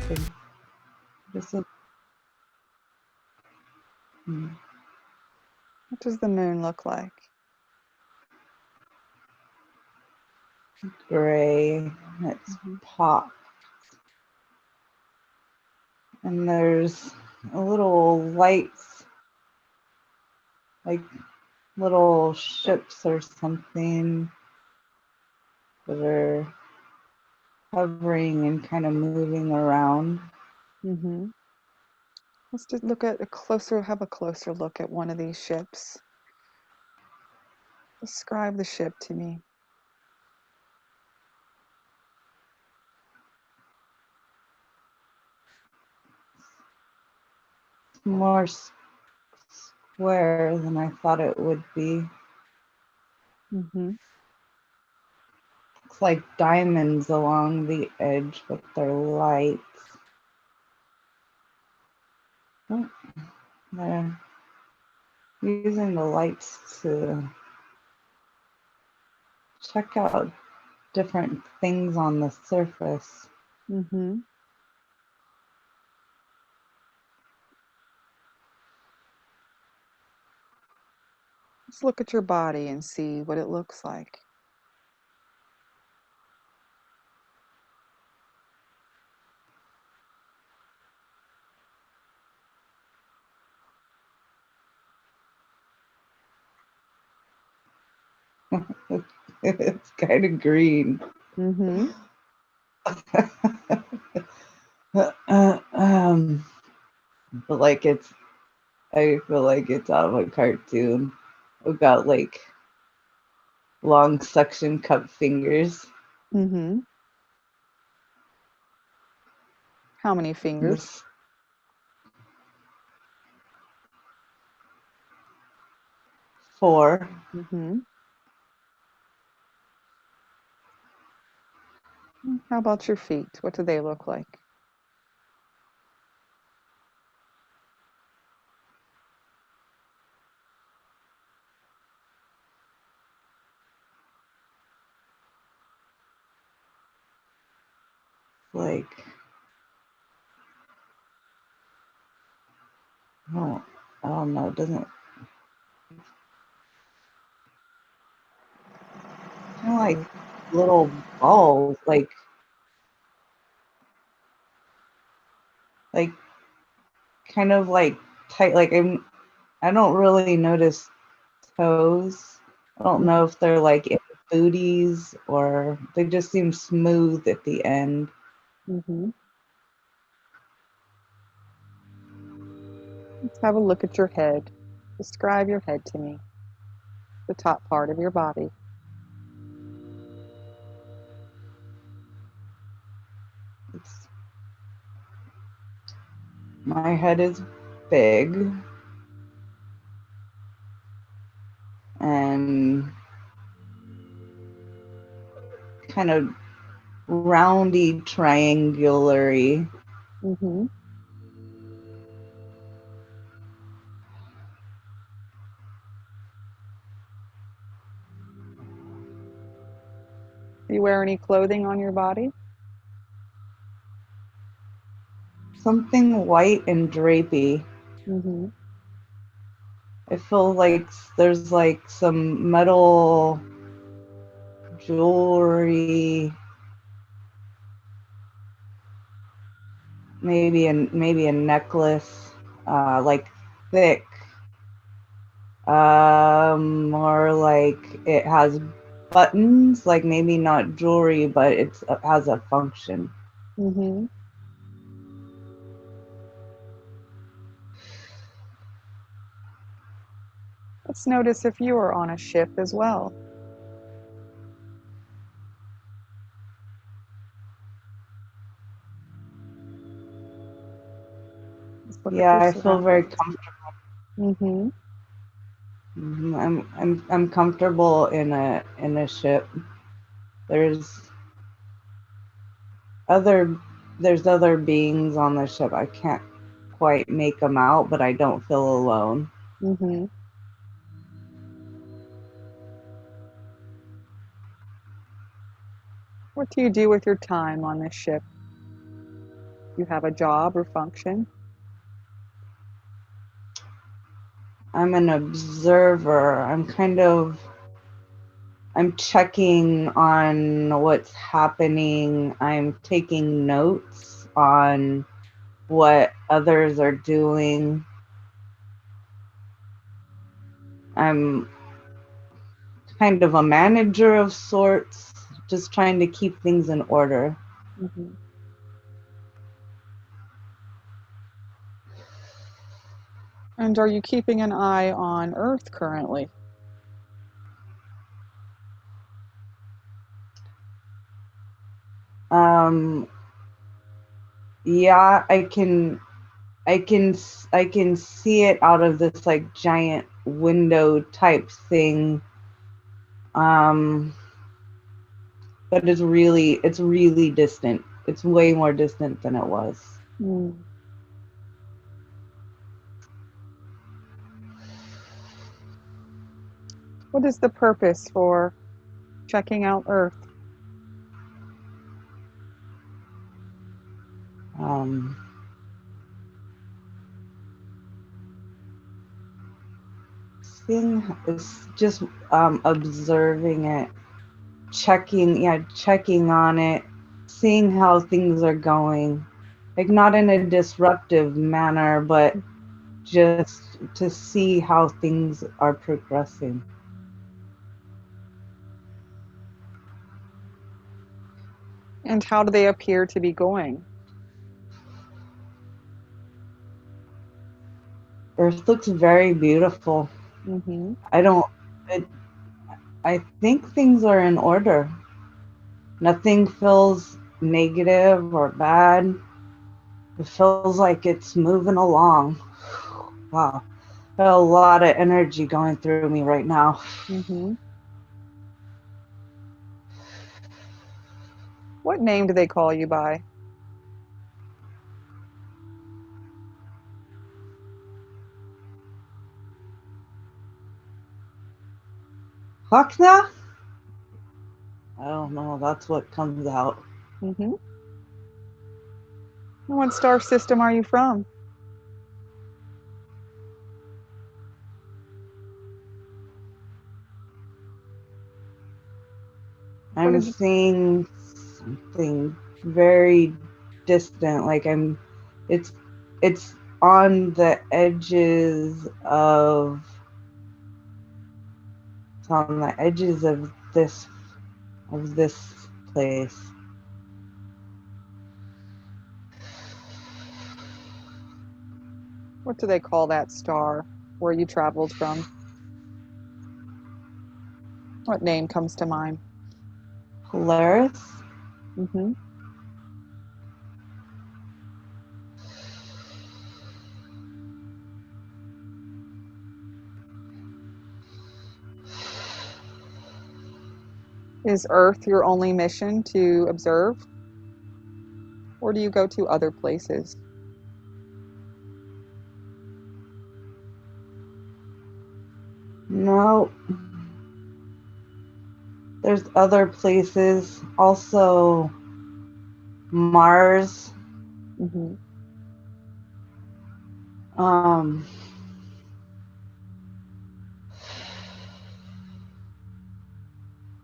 interesting. Just a, What does the moon look like? gray. It's popped. And there's a little lights, like little ships or something that are hovering and kind of moving around. Mm-hmm. Let's just have a closer look at one of these ships. Describe the ship to me. It's more square than I thought it would be. Mm-hmm. Looks like diamonds along the edge, but they're lights. Oh, they're using the lights to check out different things on the surface. Mm-hmm. Let's look at your body and see what it looks like. It's kind of green. Mm-hmm. But like I feel like it's out of a cartoon. We've got like long suction cup fingers. Mm-hmm. How many fingers? This 4. Mm-hmm. How about your feet? What do they look like? Like oh, I don't know. It doesn't kind of like little balls, like kind of like tight. Like I don't really notice toes. I don't know if they're like in booties or they just seem smooth at the end. Mm-hmm. Let's have a look at your head. Describe your head to me, the top part of your body. It's, my head is big and kind of roundy, triangulary. Mm-hmm. Do you wear any clothing on your body? Something white and drapey. Mm-hmm. I feel like there's like some metal jewelry, maybe a necklace, like thick, or like it has buttons, like maybe not jewelry, but it has a function. Mm-hmm. Let's notice if you are on a ship as well. Let's look at Yeah, your I feel very surroundings. comfortable. Mm-hmm. I'm comfortable in a ship. There's other there's other beings on the ship. I can't quite make them out, but I don't feel alone. Mm-hmm. What do you do with your time on this ship? You have a job or function? I'm an observer. I'm checking on what's happening. I'm taking notes on what others are doing. I'm kind of a manager of sorts, just trying to keep things in order. Mm-hmm. And are you keeping an eye on Earth currently? Yeah, I can see it out of this like giant window type thing. But it's really distant. It's way more distant than it was. Mm. What is the purpose for checking out Earth? Seeing it's just observing it, checking on it, seeing how things are going, like not in a disruptive manner, but just to see how things are progressing. And how do they appear to be going? Earth looks very beautiful. Mm-hmm. I don't. I think things are in order. Nothing feels negative or bad. It feels like it's moving along. Wow. Got a lot of energy going through me right now. Mm-hmm. What name do they call you by? Hakna? I don't know. That's what comes out. Mm-hmm. And what star system are you from? What I'm did you? seeing something very distant. It's it's on the edges of it's on the edges of this place. What do they call that star where you traveled from? What name comes to mind? Polaris? Mm-hmm. Is Earth your only mission to observe? Or do you go to other places? No. There's other places. Also Mars. Mm-hmm. Um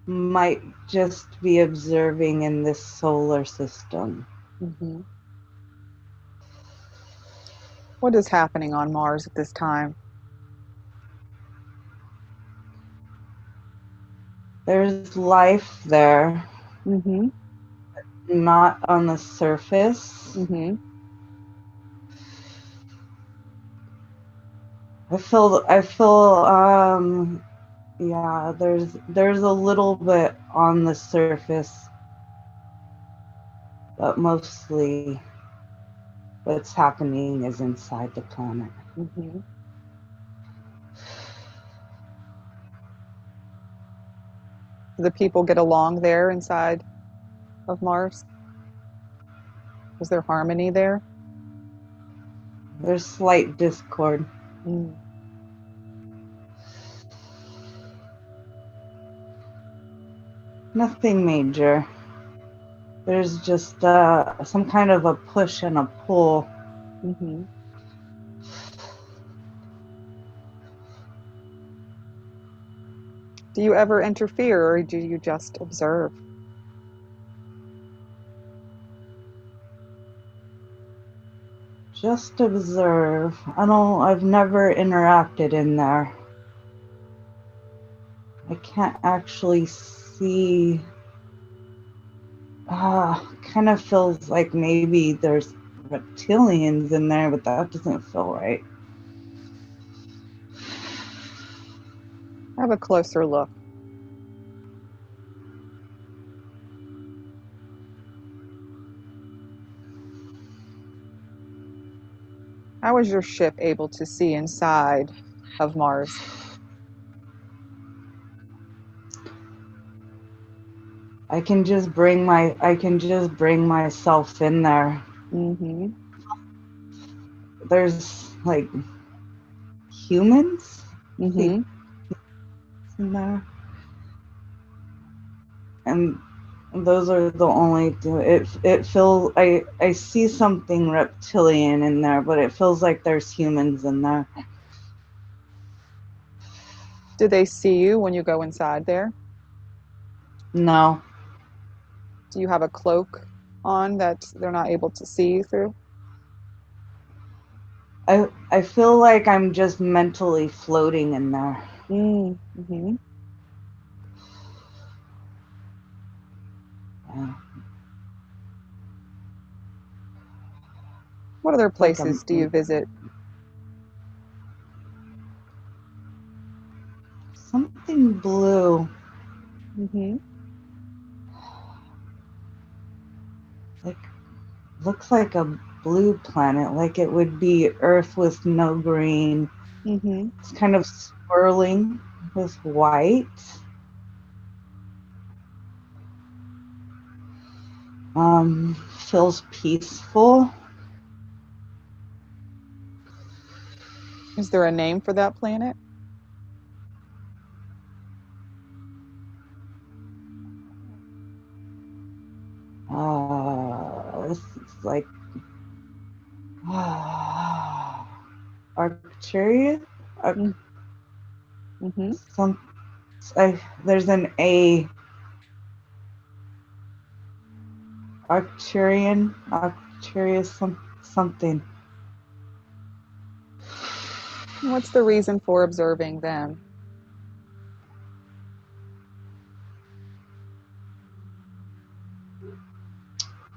might just be observing in this solar system. Mm-hmm. What is happening on Mars at this time? There's life there, Mm-hmm. not on the surface. Mm-hmm. I feel yeah, there's a little bit on the surface, but mostly what's happening is inside the planet. Mm-hmm. Do the people get along there inside of Mars? Is there harmony there? There's slight discord. Mm. Nothing major. There's just some kind of a push and a pull. Mm-hmm. Do you ever interfere, or do you just observe? Just observe. I've never interacted in there. I can't actually see. Kind of feels like maybe there's reptilians in there, but that doesn't feel right. Have a closer look. How is your ship able to see inside of Mars? I can just bring myself in there. Mm-hmm. There's like humans Mm-hmm. in there. And those are the only two. It feels I see something reptilian in there, but it feels like there's humans in there. Do they see you when you go inside there? No. Do you have a cloak on that they're not able to see you through? I feel like I'm just mentally floating in there. Mm-hmm. Yeah. What other Like places do you visit? something blue. Mm-hmm. Like looks like a blue planet, like it would be Earth with no green. Mm-hmm. It's kind of swirling with white. Feels peaceful. Is there a name for that planet? This is like Arcturian. Mm-hmm. Some there's an A. Arcturian, something. What's the reason for observing them?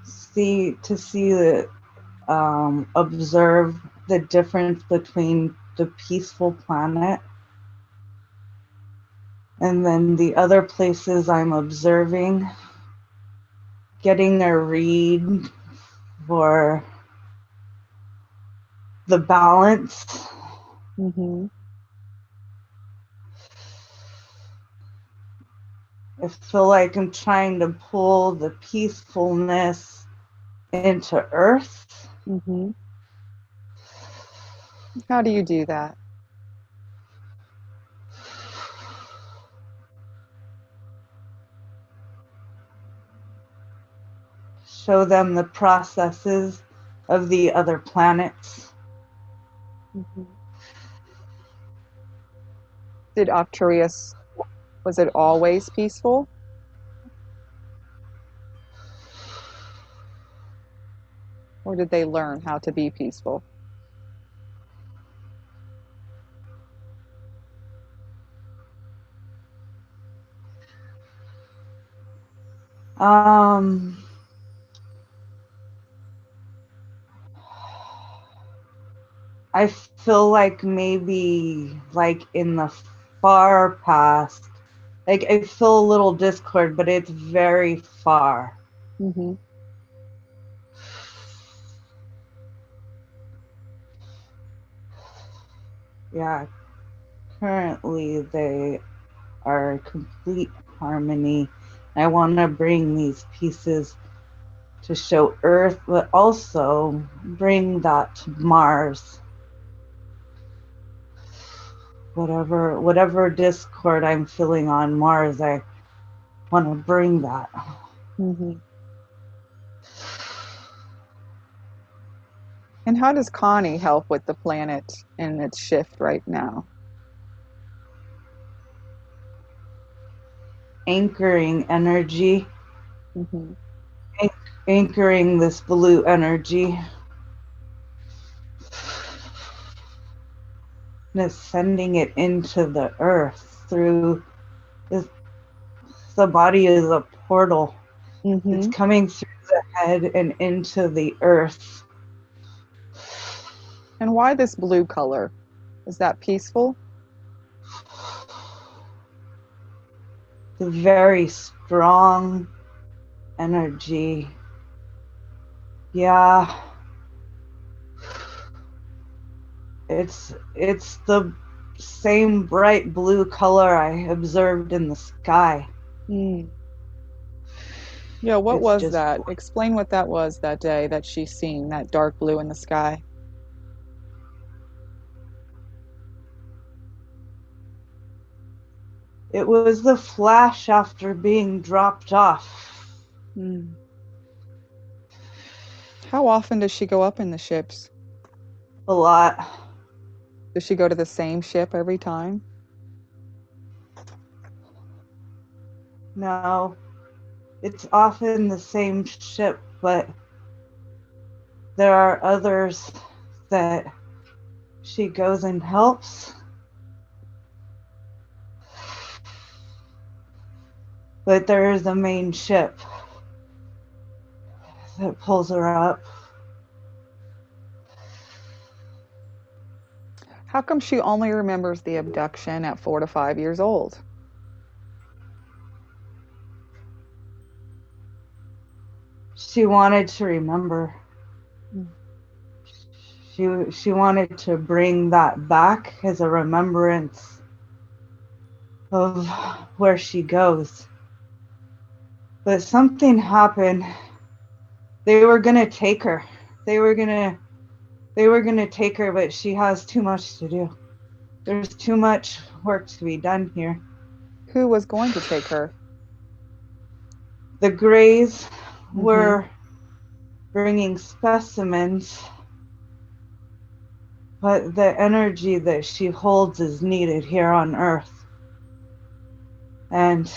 See the observe the difference between the peaceful planet and then the other places I'm observing, getting a read for the balance. Mm-hmm. I feel like I'm trying to pull the peacefulness into Earth. Mm-hmm. How do you do that? Show them the processes of the other planets. Mm-hmm. Did Arcturus, was it always peaceful? Or did they learn how to be peaceful? I feel like maybe like in the far past, like I feel a little discord, but it's very far. Mm-hmm. Yeah, currently they are complete harmony. I want to bring these pieces to show Earth, but also bring that to Mars. Whatever discord I'm feeling on Mars, I want to bring that. Mm-hmm. And how does Connie help with the planet in its shift right now? Anchoring energy, Mm-hmm. anchoring this blue energy, and it's sending it into the earth through this. The body is a portal. It's Mm-hmm. coming through the head and into the earth. And why this blue color? Is that peaceful? The very strong energy. Yeah. It's the same bright blue color I observed in the sky. Mm. Yeah, what It's was just, that? Explain what that was that day that she's seen, that dark blue in the sky. it was the flash after being dropped off. Mm. How often does she go up in the ships? A lot. Does she go to the same ship every time? No, it's often the same ship, but there are others that she goes and helps. But there is a main ship that pulls her up. How come she only remembers the abduction at 4 to 5 years old? She wanted to remember. Mm. She wanted to bring that back as a remembrance of where she goes. But something happened. They were gonna take her. They were gonna take her, but she has too much to do. There's too much work to be done here. Who was going to take her? The Greys Mm-hmm. were bringing specimens, but the energy that she holds is needed here on Earth. And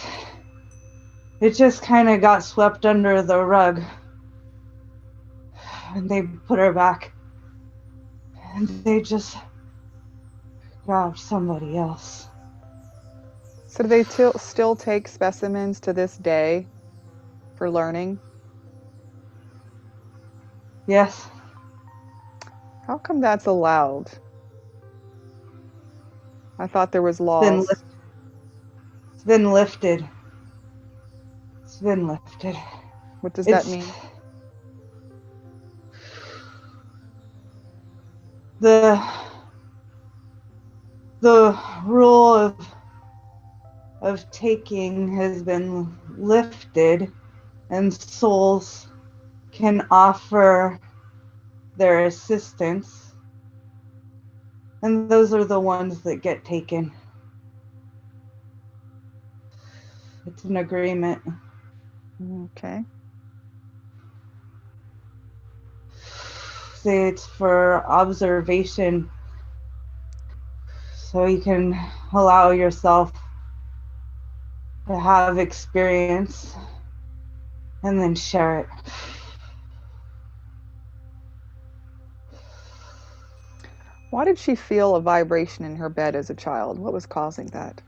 it just kind of got swept under the rug. And they put her back. And they just grabbed somebody else. So do they still take specimens to this day for learning? Yes. How come that's allowed? I thought there was It's been laws. it's been lifted. It's been lifted. What does that It's mean? the rule of taking has been lifted, and souls can offer their assistance, and those are the ones that get taken. It's an agreement. Okay. Say it's for observation, so you can allow yourself to have experience and then share it. Why did she feel a vibration in her bed as a child? What was causing that?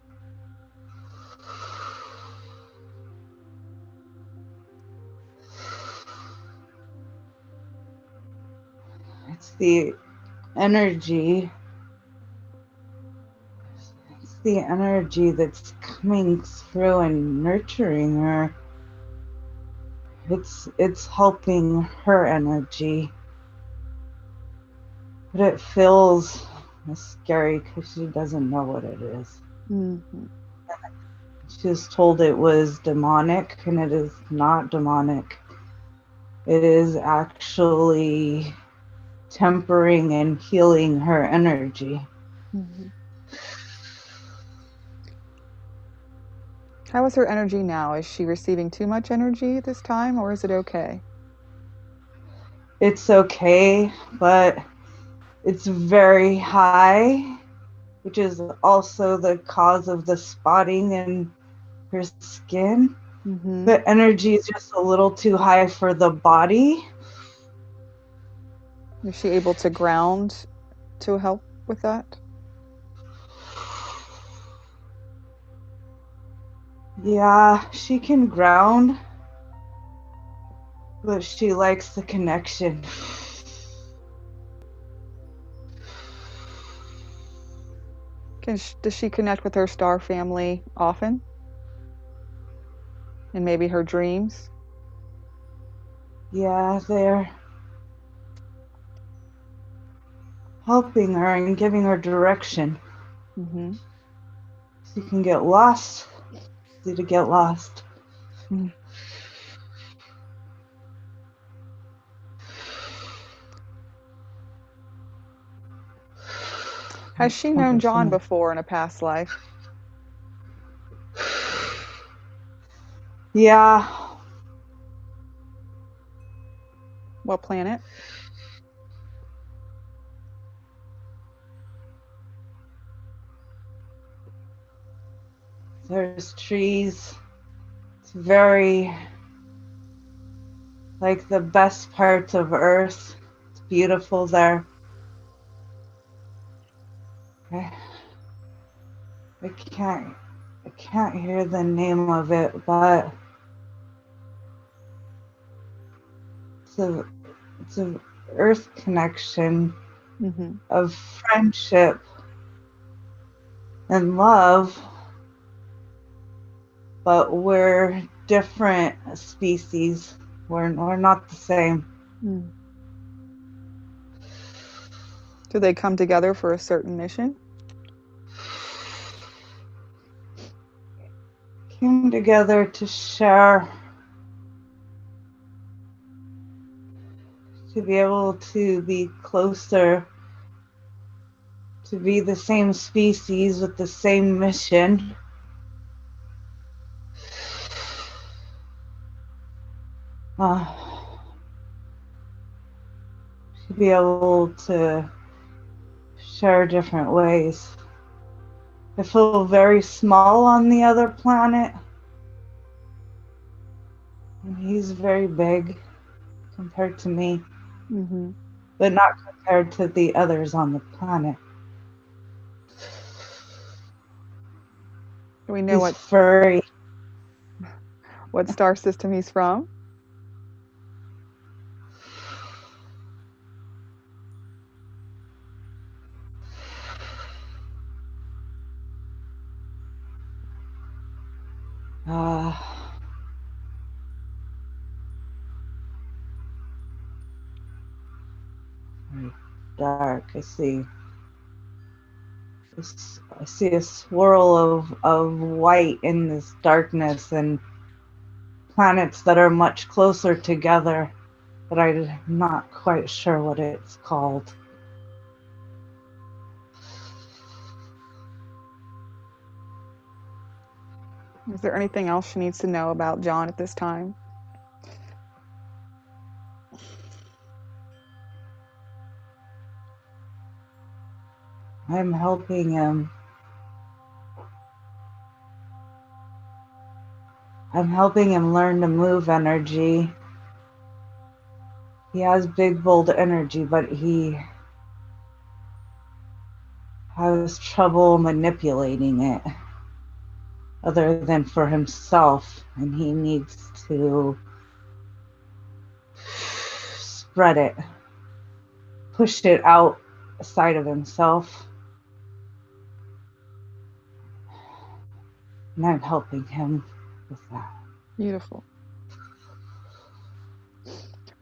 It's the energy. It's the energy that's coming through and nurturing her. It's helping her energy. But it feels scary because she doesn't know what it is. Mm-hmm. She was told it was demonic, and it is not demonic. It is actually tempering and healing her energy. Mm-hmm. How is her energy now? Is she receiving too much energy this time, or is it okay? it's okay, but it's very high, which is also the cause of the spotting in her skin. Mm-hmm. The energy is just a little too high for the body. Is she able to ground to help with that? Yeah, she can ground, but she likes the connection. Does she connect with her star family often? And maybe her dreams? Yeah, they're helping her and giving her direction. Mm-hmm. She can get lost. Easy to get lost. Mm-hmm. Has she known John before in a past life? Yeah. What planet? There's trees. It's very like the best parts of Earth. It's beautiful there. I can't hear the name of it, but it's a Earth connection Mm-hmm. of friendship and love, but we're different species. We're not the same. Mm. Do they come together for a certain mission? Came together to share, to be able to be closer, to be the same species with the same mission. To be able to share different ways. I feel very small on the other planet, and he's very big compared to me, Mm-hmm. but not compared to the others on the planet. Do we know He's furry. what star system he's from? Very dark. I see a swirl of white in this darkness and planets that are much closer together, but I'm not quite sure what it's called. Is there anything else she needs to know about John at this time? I'm helping him. I'm helping him learn to move energy. He has big, bold energy, but he has trouble manipulating it other than for himself, and he needs to spread it, push it outside of himself. And I'm helping him with that. Beautiful.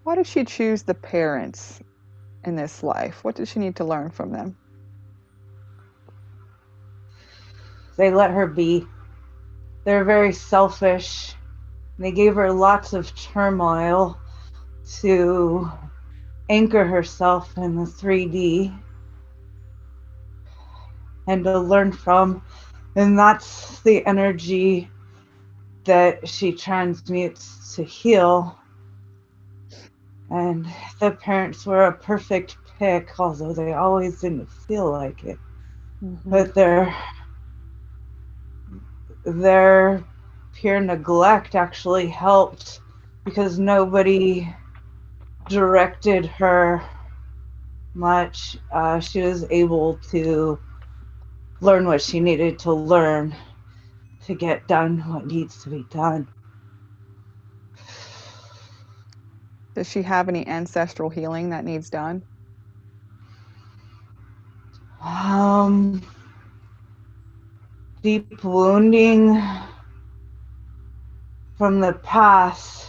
Why does she choose the parents in this life? What does she need to learn from them? They let her be. They're very selfish. They gave her lots of turmoil to anchor herself in the 3D and to learn from. And that's the energy that she transmutes to heal. And the parents were a perfect pick, although they always didn't feel like it. Mm-hmm. But their pure neglect actually helped because nobody directed her much. She was able to learn what she needed to learn to get done what needs to be done. Does she have any ancestral healing that needs done? Deep wounding from the past.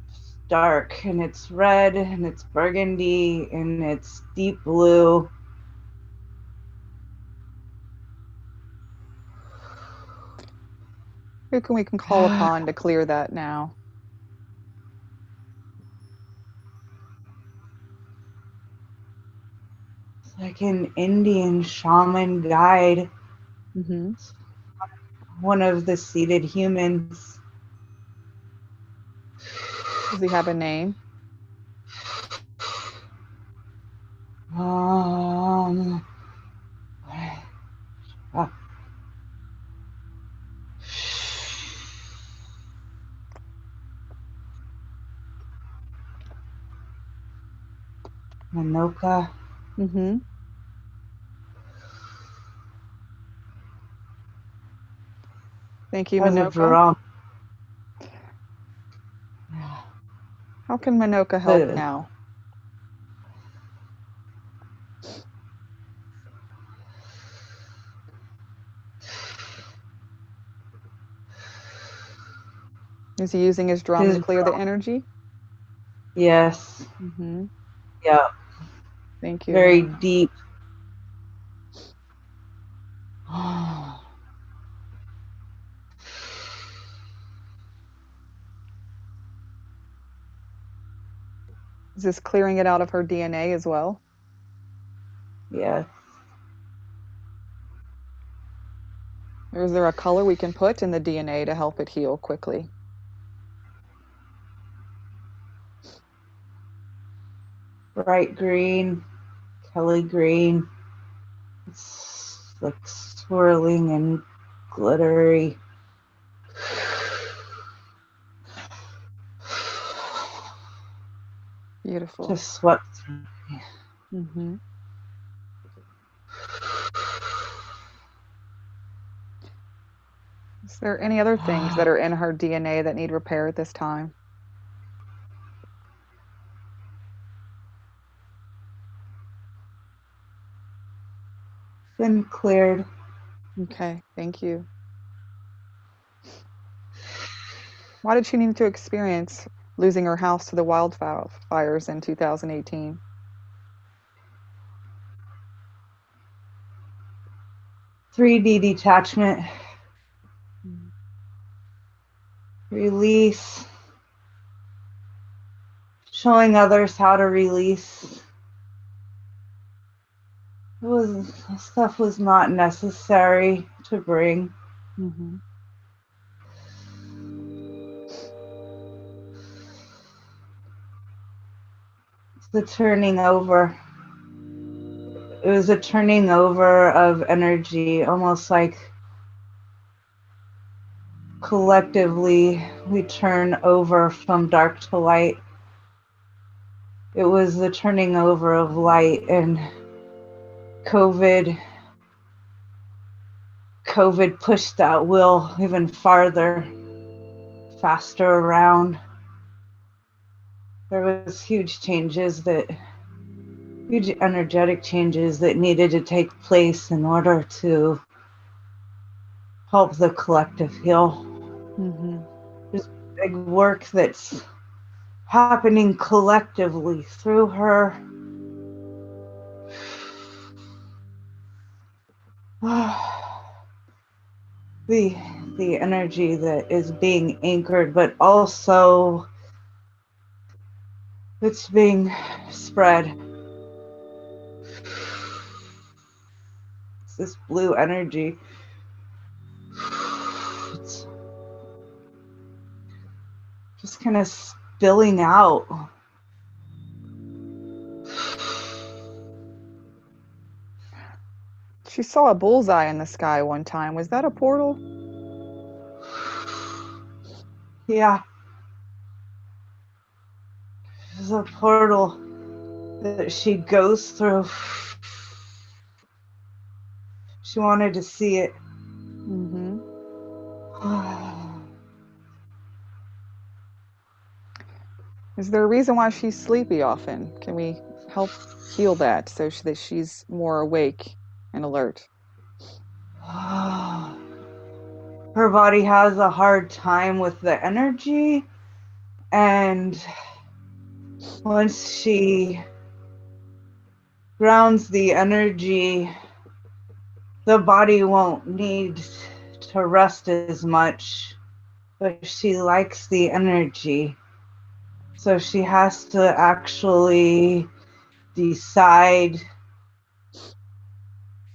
It's dark and it's red and it's burgundy and it's deep blue. Who can we call upon to clear that now? It's like an Indian shaman guide. Mm-hmm. One of the seated humans. Does he have a name? Um, uh, Manoka. Mm-hmm. Thank you, Has a Manoka. drum. How can Manoka help The, now? Is he using his drum to his clear the drum. energy? Yes. Mm-hmm. Yeah. Thank you, Very Manoka. deep. Is this clearing it out of her DNA as well? Yes. Or is there a color we can put in the DNA to help it heal quickly? Bright green, Kelly green. It's like swirling and glittery. Beautiful. Just swept through. Mm-hmm. Is there any other things that are in her DNA that need repair at this time? Been cleared. Okay, thank you. Why did she need to experience losing her house to the wildfires in 2018? 3D detachment. Mm. Release. Showing others how to release. Stuff was not necessary to bring. Mm-hmm. It's the turning over. It was a turning over of energy, almost like collectively we turn over from dark to light. It was the turning over of light, and COVID pushed that wheel even farther, faster around. There was huge energetic changes that needed to take place in order to help the collective heal. Mm-hmm. There's big work that's happening collectively through her. The energy that is being anchored, but also it's being spread. It's this blue energy. It's just kind of spilling out. She saw a bullseye in the sky one time. Was that a portal? Yeah. There's a portal that she goes through. She wanted to see it. Mm-hmm. Is there a reason why she's sleepy often? Can we help heal that so that she's more awake and alert? Her body has a hard time with the energy, and once she grounds the energy, the body won't need to rest as much, but she likes the energy. So she has to actually decide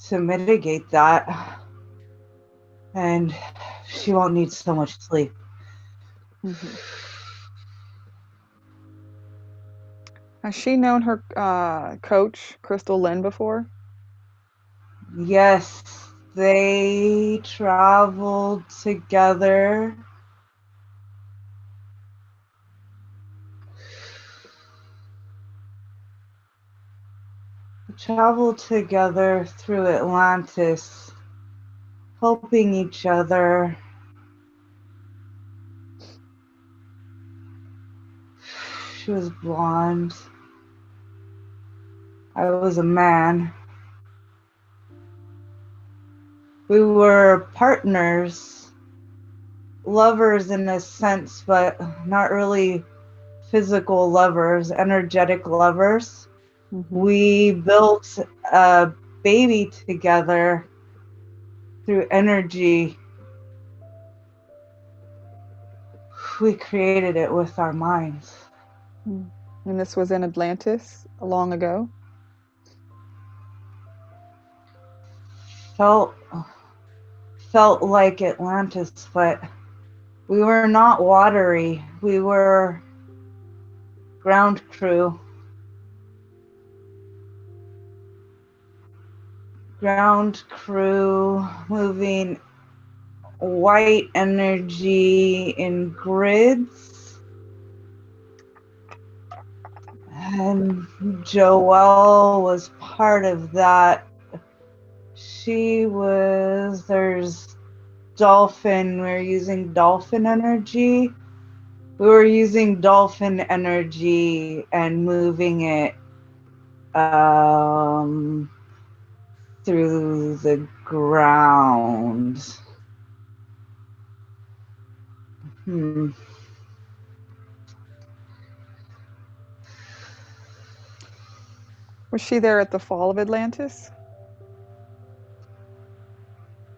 to mitigate that, and she won't need so much sleep. Mm-hmm. Has she known her coach, Crystal Lynn, before? Yes, they traveled together. Traveled together through Atlantis, helping each other. She was blonde. I was a man. We were partners, lovers in a sense, but not really physical lovers, energetic lovers. Mm-hmm. We built a baby together through energy. We created it with our minds. Mm. And this was in Atlantis long ago? Felt like Atlantis, but we were not watery. We were ground crew. Ground crew moving white energy in grids. And Joelle was part of that. There's dolphin, we're using dolphin energy. We were using dolphin energy and moving it through the ground. Was she there at the fall of Atlantis?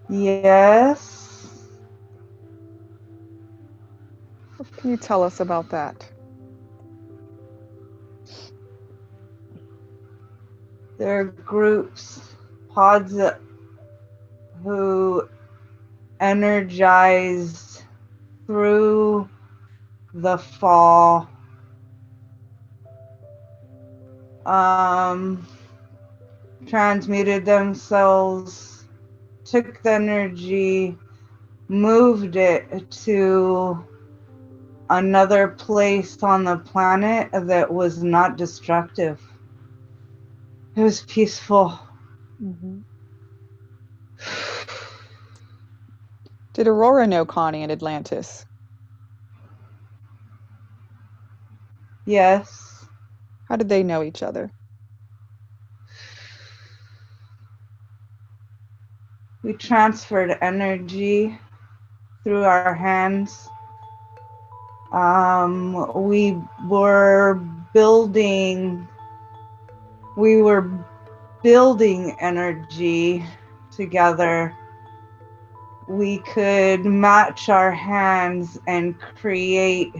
Yes. What can you tell us about that? There are groups, pods who energized through the fall. Transmuted themselves, took the energy, moved it to another place on the planet that was not destructive. It was peaceful. Mm-hmm. Did Aurora know Connie in Atlantis? Yes. How did they know each other? We transferred energy through our hands. We were building energy together. We could match our hands and create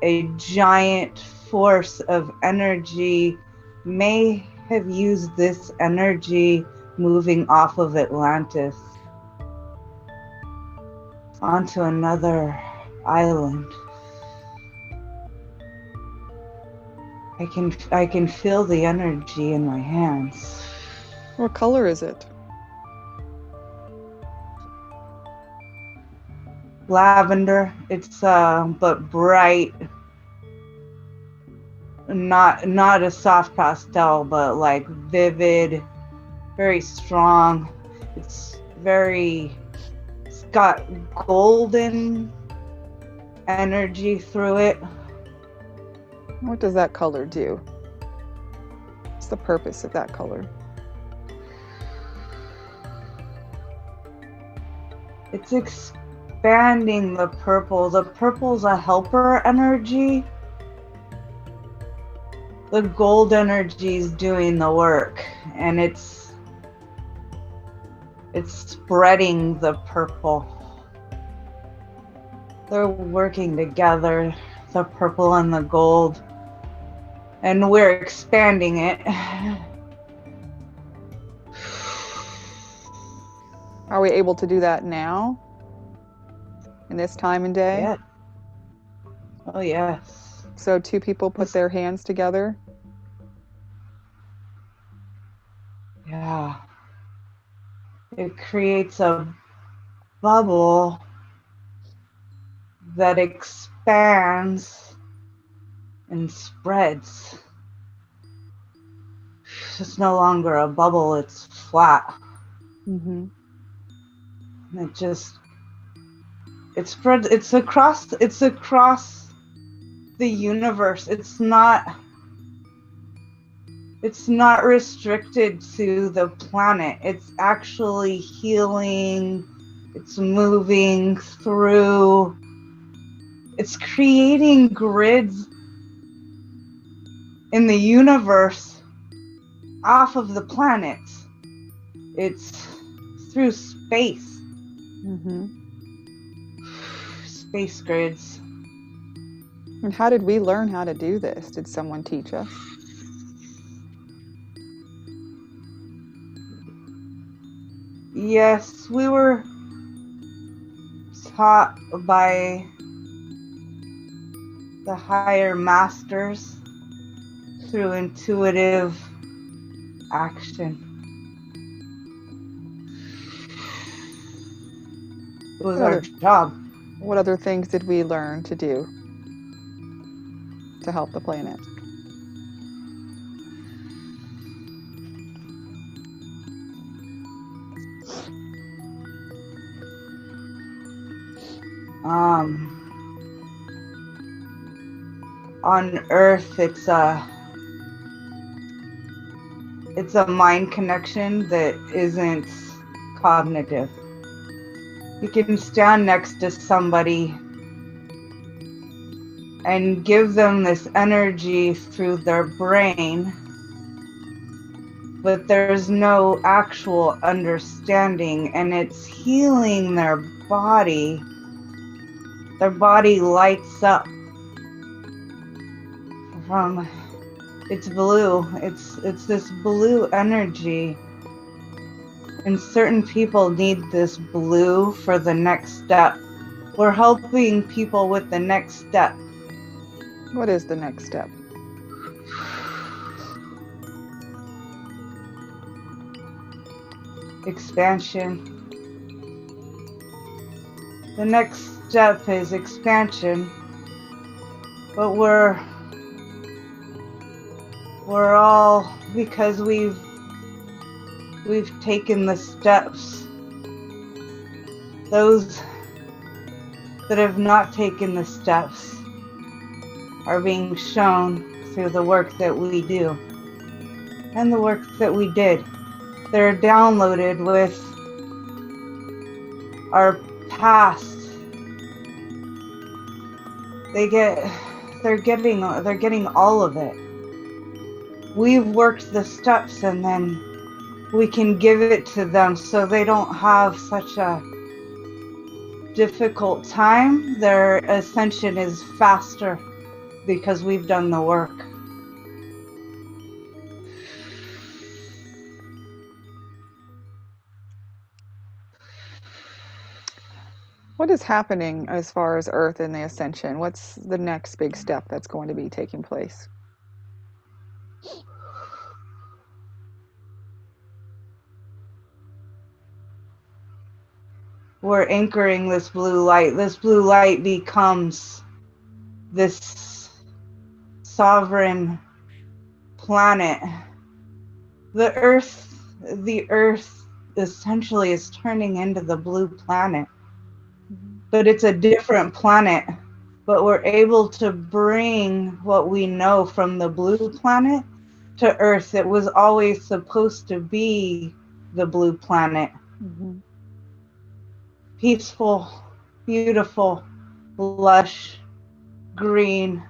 a giant force of energy. May have used this energy moving off of Atlantis onto another island. I can feel the energy in my hands. What color is it? Lavender. It's but bright. Not a soft pastel, but like vivid, very strong. It's got golden energy through it. What does that color do? What's the purpose of that color? It's expanding the purple. The purple's a helper energy. The gold energy is doing the work, and it's spreading the purple. They're working together, the purple and the gold, and we're expanding it. Are we able to do that now? In this time and day? Yeah. Oh, yes. So two people put their hands together? Yeah. It creates a bubble that expands and spreads. It's no longer a bubble, it's flat. Mm-hmm. And it spreads, it's across the universe. It's not restricted to the planet. It's actually healing. It's moving through. It's creating grids in the universe off of the planet. It's through space. Mm-hmm. Space grids. And how did we learn how to do this? Did someone teach us? Yes, we were taught by the higher masters through intuitive action. It was our job. What other things did we learn to do to help the planet? On Earth, it's a mind connection that isn't cognitive. You can stand next to somebody and give them this energy through their brain, but there's no actual understanding, and it's healing their body. Their body lights up from, it's blue. It's this blue energy. And certain people need this blue for the next step. We're helping people with the next step. What is the next step? Expansion. The next step is expansion. But we're all, because we've taken the steps. Those that have not taken the steps are being shown through the work that we do and the work that we did. They're downloaded with our past. They're getting all of it. We've worked the steps, and then we can give it to them so they don't have such a difficult time. Their ascension is faster because we've done the work. What is happening as far as Earth and the Ascension? What's the next big step that's going to be taking place? we're anchoring this blue light. This blue light becomes this sovereign planet. The Earth essentially is turning into the blue planet. But it's a different planet. But we're able to bring what we know from the blue planet to Earth. It was always supposed to be the blue planet. Mm-hmm. Peaceful, beautiful, lush, green.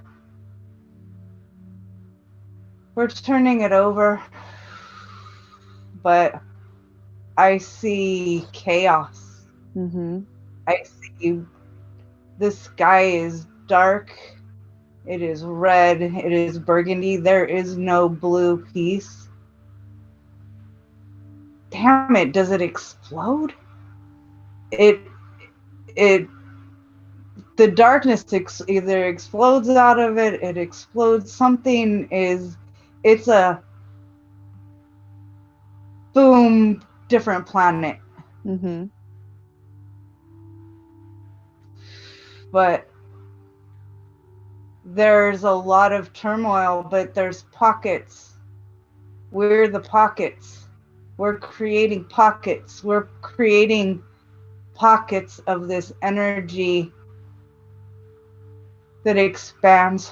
We're turning it over, but I see chaos. Mm-hmm. I see the sky is dark. It is red. It is burgundy. There is no blue piece. Damn it, does it explode? The darkness either explodes out of it, it explodes. It's a boom, different planet. Mm-hmm. But there's a lot of turmoil, but there's pockets. We're the pockets. We're creating pockets. We're creating pockets of this energy that expands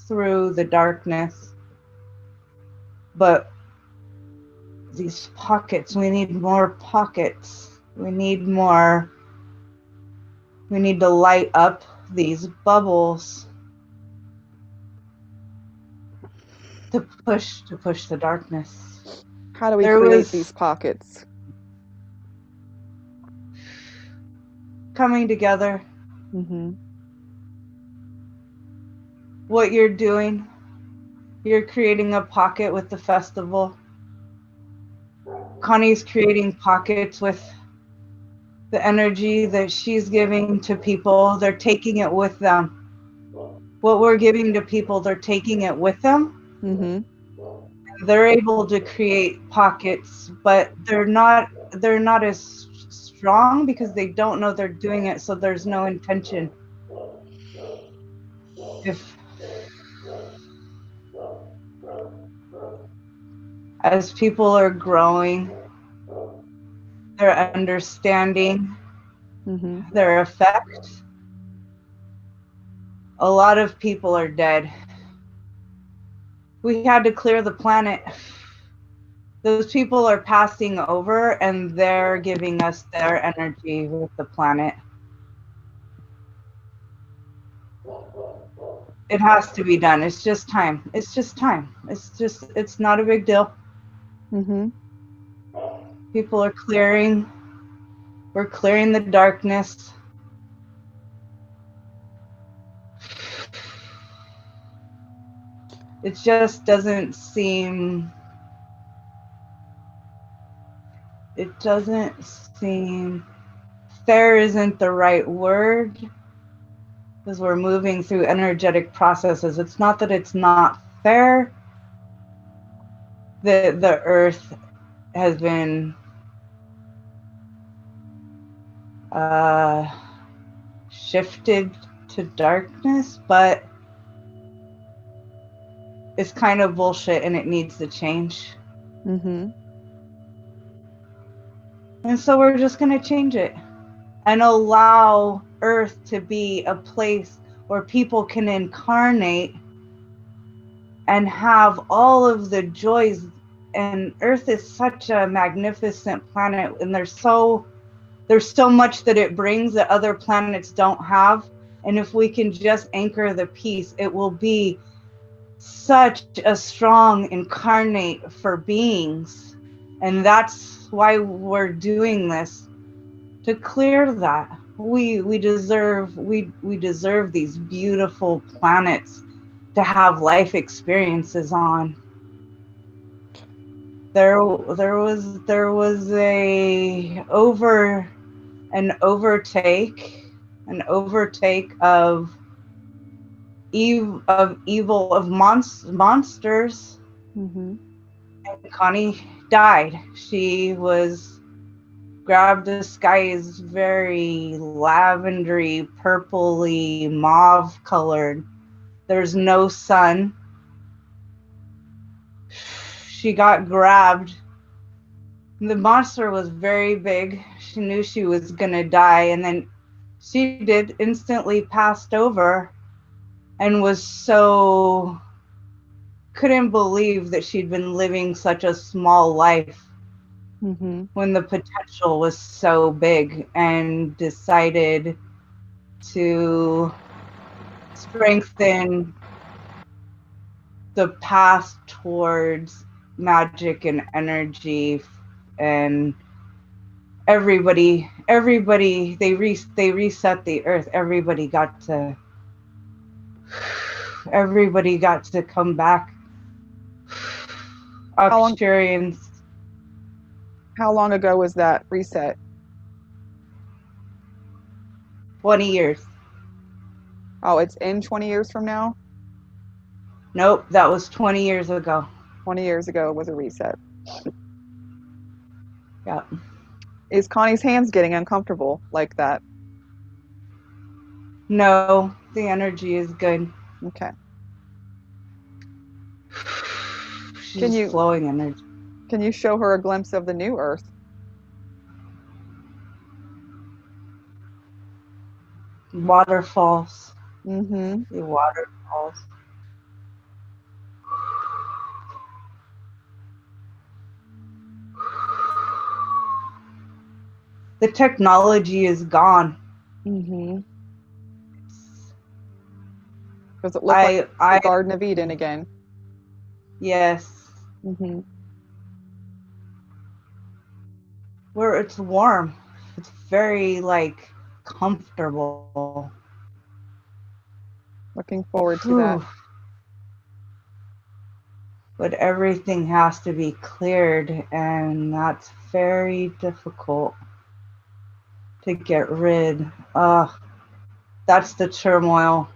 through the darkness. But these pockets, we need more pockets. We need to light up these bubbles to push the darkness. How do we create these pockets? Coming together. Mm-hmm. What you're doing, you're creating a pocket with the festival. Connie's creating pockets with the energy that she's giving to people. They're taking it with them. What we're giving to people, they're taking it with them. Mm-hmm. They're able to create pockets, but they're not as strong because they don't know they're doing it, so there's no intention. As people are growing, their understanding, mm-hmm. their effect, a lot of people are dead. We had to clear the planet. Those people are passing over and they're giving us their energy with the planet. It has to be done. It's just time. It's not a big deal. Mm-hmm. People are clearing. We're clearing the darkness. It just doesn't seem fair isn't the right word, because we're moving through energetic processes. It's not that it's not fair. The earth has been shifted to darkness, but it's kind of bullshit and it needs to change. Mm-hmm. And so we're just going to change it and allow Earth to be a place where people can incarnate and have all of the joys. And Earth is such a magnificent planet, and there's so much that it brings that other planets don't have. And if we can just anchor the peace, it will be such a strong incarnate for beings. And that's why we're doing this, to clear that. We deserve these beautiful planets to have life experiences on. There was an overtake of monsters. Mm-hmm. And Connie died. She was grabbed. The sky is very lavendery, purpley, mauve colored. There's no sun. She got grabbed. The monster was very big. She knew she was gonna die, and then she did instantly passed over and was so couldn't believe that she'd been living such a small life when the potential was so big, and decided to strengthen the path towards magic and energy. And everybody they reset the earth. Everybody got to come back. Arcturians. How long ago was that reset? 20 years. Oh, it's in 20 years from now? Nope, that was 20 years ago. 20 years ago was a reset. Yeah. Is Connie's hands getting uncomfortable like that? No, the energy is good. Okay. She's flowing energy. Can you show her a glimpse of the new Earth? Waterfalls. Mm-hmm. The waterfalls. The technology is gone. Mm-hmm. Does it look like the Garden of Eden again? Yes. Mm-hmm. Where it's warm. It's very comfortable. Looking forward to that. But everything has to be cleared, and that's very difficult to get rid. That's the turmoil.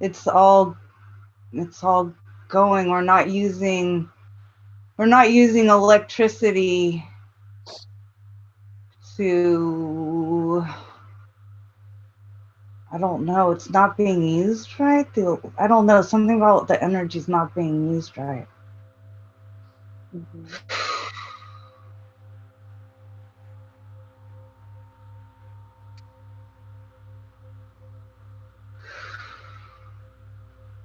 It's all going. We're not using electricity to, I don't know, it's not being used right. I don't know, something about the energy's not being used right. Mm-hmm.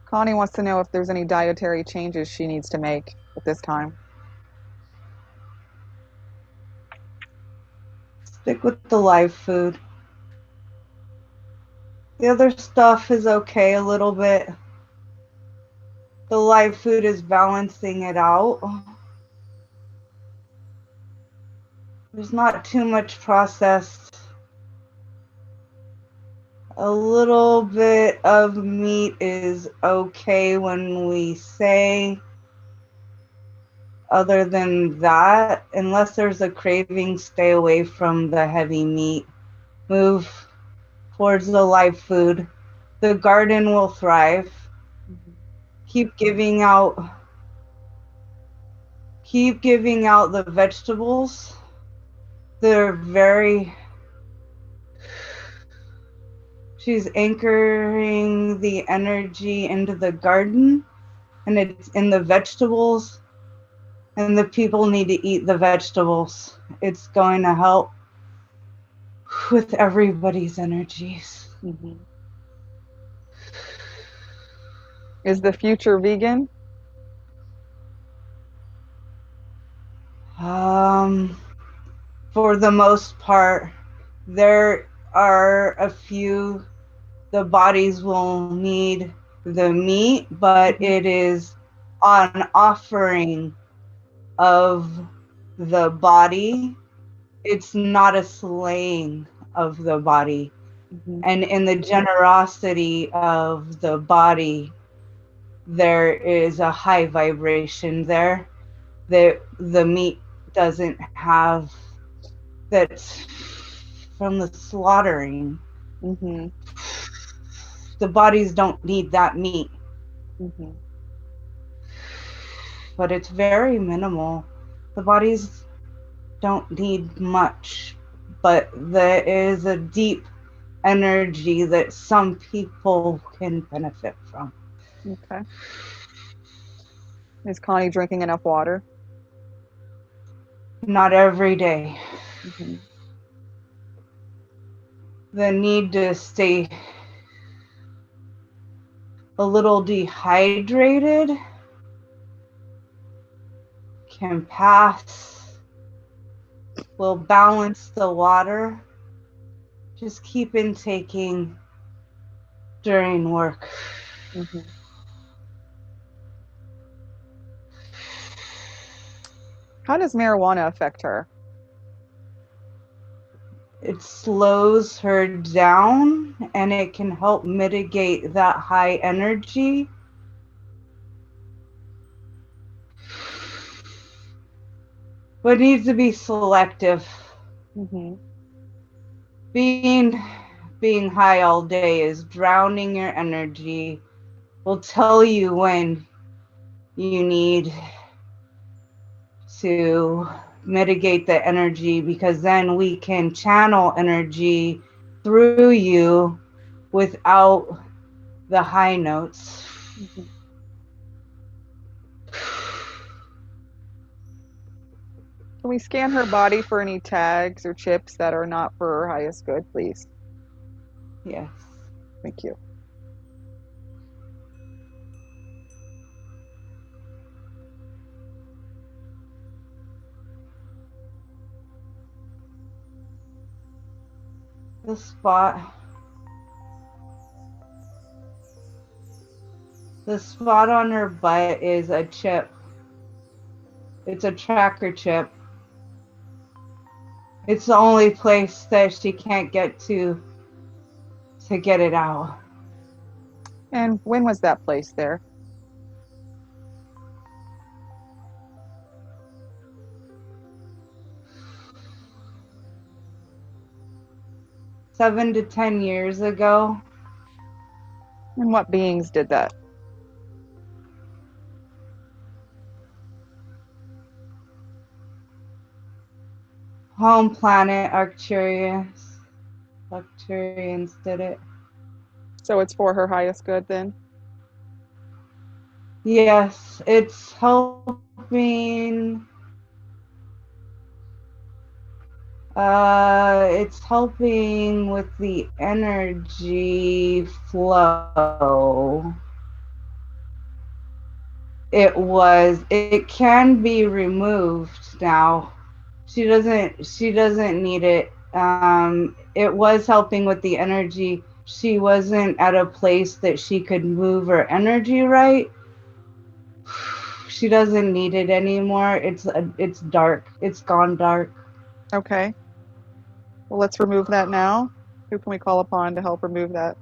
Connie wants to know if there's any dietary changes she needs to make at this time. Stick with the live food. The other stuff is okay a little bit. The live food is balancing it out. There's not too much processed. A little bit of meat is okay when we say. Other than that, unless there's a craving, stay away from the heavy meat. Move towards the live food. The garden will thrive. Keep giving out the vegetables. She's anchoring the energy into the garden, and it's in the vegetables, and the people need to eat the vegetables. It's going to help with everybody's energies. Mm-hmm. Is the future vegan? For the most part, there are a few, the bodies will need the meat, but it is on offering of the body. It's not a slaying of the body. Mm-hmm. And in the generosity of the body, there is a high vibration there that the meat doesn't have, that's from the slaughtering. Mm-hmm. The bodies don't need that meat. Mm-hmm. But it's very minimal. The bodies don't need much, but there is a deep energy that some people can benefit from. Okay. Is Connie drinking enough water? Not every day. Mm-hmm. The need to stay a little dehydrated can pass. Will balance the water. Just keep intaking during work. Mm-hmm. How does marijuana affect her? It slows her down and it can help mitigate that high energy. But needs to be selective. Mm-hmm. Being high all day is drowning your energy. Will tell you when you need to mitigate the energy, because then we can channel energy through you without the high notes. Mm-hmm. Can we scan her body for any tags or chips that are not for her highest good, please? Yes. Thank you. The spot on her butt is a chip. It's a tracker chip. It's the only place that she can't get to get it out. And when was that placed there? Seven to 10 years ago. And what beings did that? Home planet Arcturians did it. So it's for her highest good then? Yes, it's helping. It's helping with the energy flow. It can be removed now. She doesn't need it. It was helping with the energy. She wasn't at a place that she could move her energy right. She doesn't need it anymore. It's dark. It's gone dark. Okay. Well, let's remove that now. Who can we call upon to help remove that?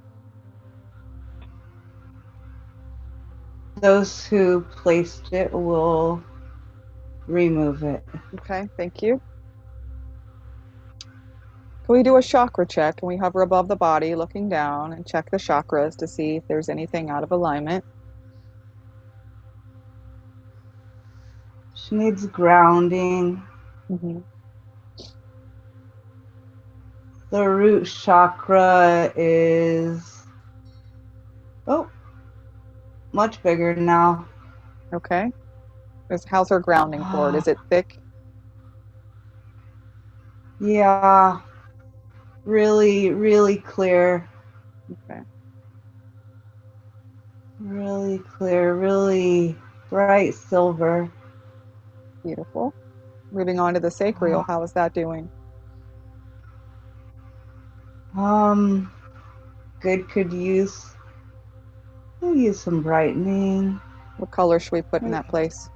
Those who placed it will remove it. Okay, thank you. Can we do a chakra check? Can we hover above the body, looking down, and check the chakras to see if there's anything out of alignment? She needs grounding. Mm-hmm. The root chakra is much bigger now. Okay. How's her grounding cord? Is it thick? Yeah, really, really clear. Okay. Really clear, really bright silver. Beautiful. Moving on to the sacral, how is that doing? Good. We'll use some brightening. What color should we put in that place?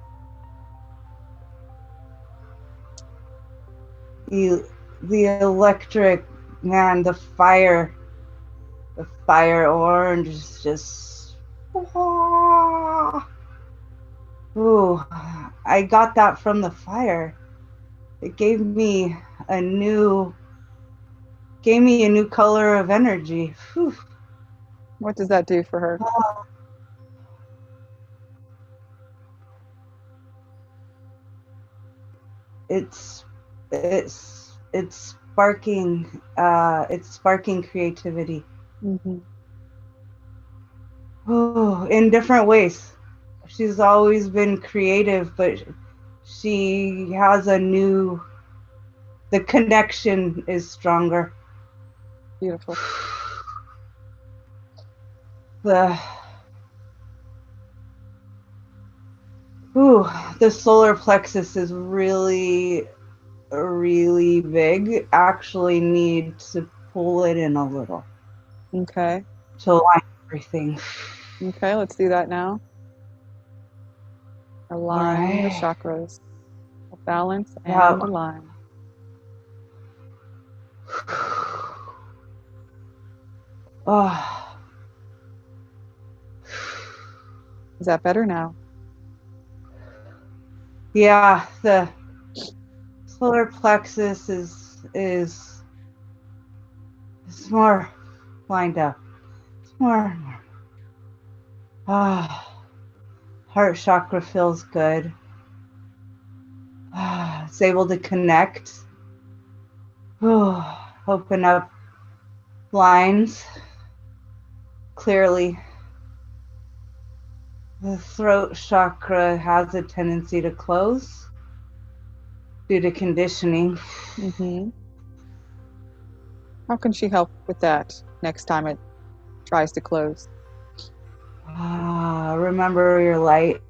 The electric, man, the fire orange is just. Ooh, I got that from the fire. It gave me a new color of energy. Whew. What does that do for her? It's it's sparking creativity. Mm-hmm. Oh, in different ways. She's always been creative, but she has the connection is stronger. Beautiful. The the solar plexus is really, really big. Actually need to pull it in a little Okay. to align everything. Okay, let's do that now. All Align the right. chakras. Balance Yeah. and align. Oh, Is that better now? yeah. The solar plexus is more lined up. It's more. Heart chakra feels good. It's able to connect. Open up lines clearly. The throat chakra has a tendency to close due to conditioning. Mm-hmm. How can she help with that next time it tries to close? Remember your light.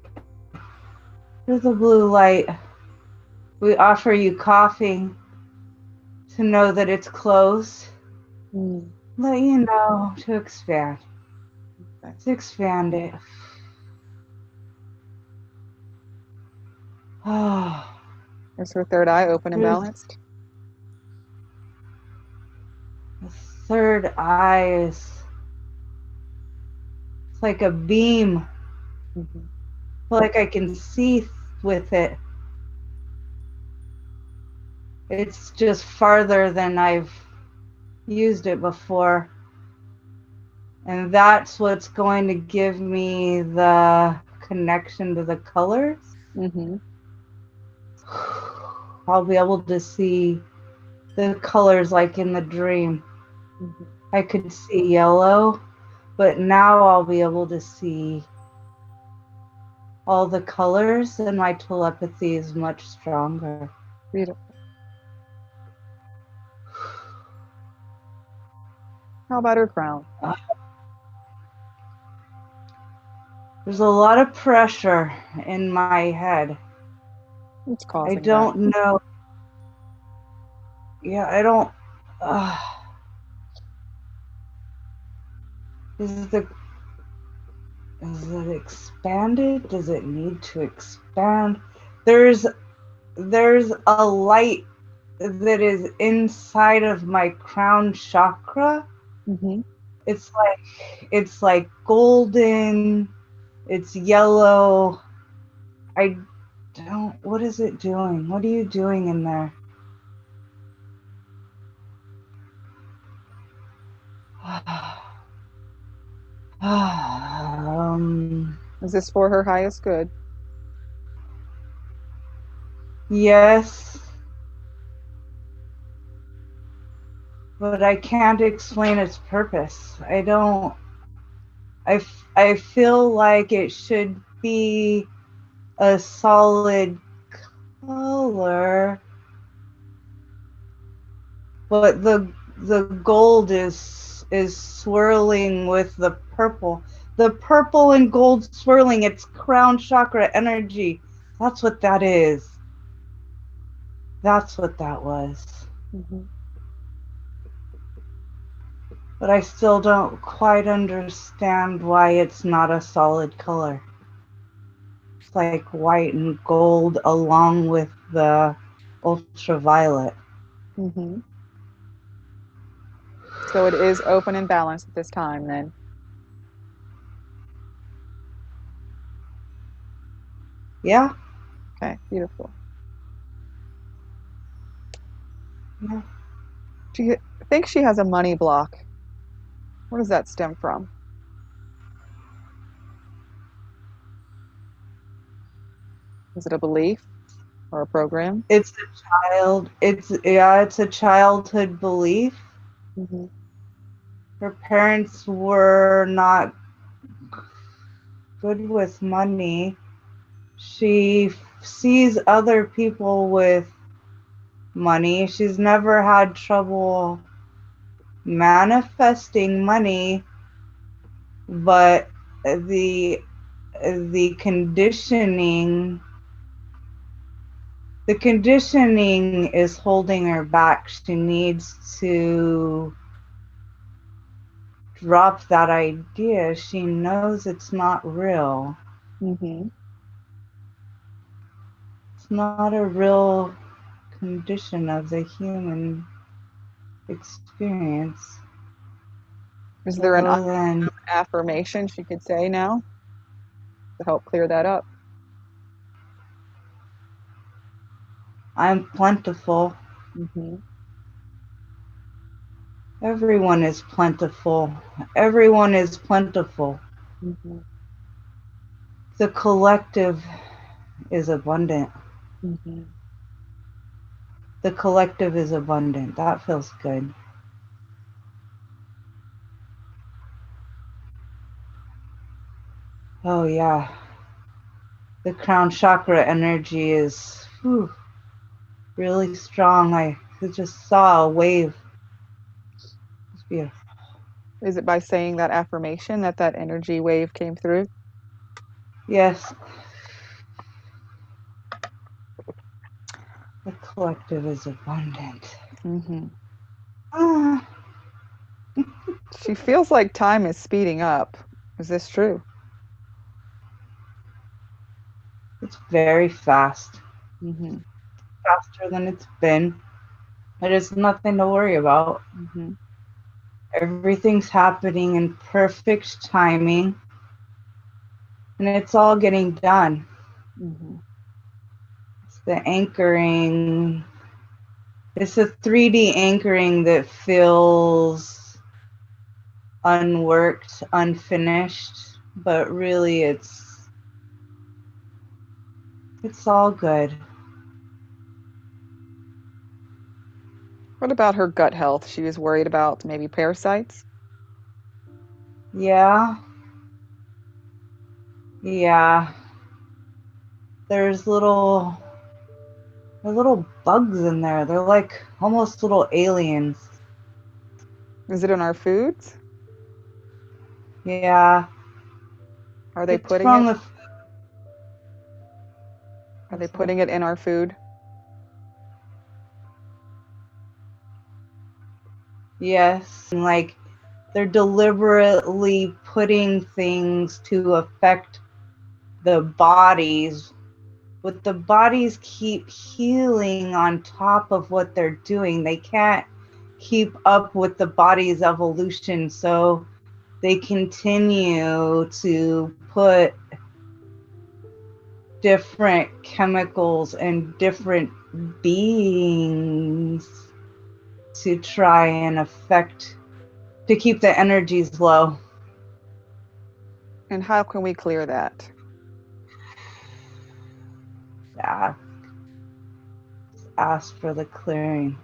There's a blue light. We offer you coughing to know that it's closed. Let you know to expand. Okay. To expand it. Is her third eye open and There's balanced? the third eye is it's like a beam. Mm-hmm. I feel like I can see with it. It's just farther than I've used it before. And that's what's going to give me the connection to the colors. Mm-hmm. I'll be able to see the colors like in the dream. Mm-hmm. I could see yellow, but now I'll be able to see all the colors, and my telepathy is much stronger. Beautiful. How about her crown? There's a lot of pressure in my head. What's I causing that? don't know. Yeah, I don't. Is it expanded? Does it need to expand? There's a light that is inside of my crown chakra. Mm-hmm. It's like golden. It's yellow. What is it doing? What are you doing in there? Is this for her highest good? Yes, but I can't explain its purpose. I don't. I feel like it should be a solid color, but the gold is swirling with the purple. The purple and gold swirling, it's crown chakra energy. That's what that is. That's what that was. Mm-hmm. But I still don't quite understand why it's not a solid color. It's like white and gold along with the ultraviolet. Mm-hmm. So it is open and balanced at this time then. Yeah? Okay, beautiful. Yeah. Do you think she has a money block? Where does that stem from? Is it a belief? or a program? It's it's a childhood belief. Mm-hmm. Her parents were not good with money. She sees other people with money. She's never had trouble manifesting money, but the the conditioning the conditioning is holding her back. She needs to drop that idea. She knows it's not real. Mm-hmm. It's not a real condition of the human experience. Is there an Other than affirmation she could say now to help clear that up? I'm plentiful. Mm-hmm. Everyone is plentiful. Everyone is plentiful. Mm-hmm. The collective is abundant. Mm-hmm. The collective is abundant. That feels good. Oh, yeah. The crown chakra energy is really strong. I just saw a wave. It's beautiful. Is it by saying that affirmation that that energy wave came through? Yes, the collective is abundant. Mm-hmm. Ah, She feels like time is speeding up. Is this true? it's very fast. Mm-hmm. Faster than it's been. There's nothing to worry about. Mm-hmm. Everything's happening in perfect timing, and it's all getting done. Mm-hmm. It's the anchoring. It's a 3D anchoring that feels unworked, unfinished, but really it's all good. What about her gut health? She was worried about maybe parasites. Yeah. Yeah. There's little bugs in there. They're like almost little aliens. Is it in our foods? Yeah. Are they It's putting from it? the Are they putting it in our food? Yes. And like they're deliberately putting things to affect the bodies, but the bodies keep healing on top of what they're doing. They can't keep up with the body's evolution, so they continue to put different chemicals and different beings to try and affect, to keep the energies low. And how can we clear that? Yeah, ask for the clearing.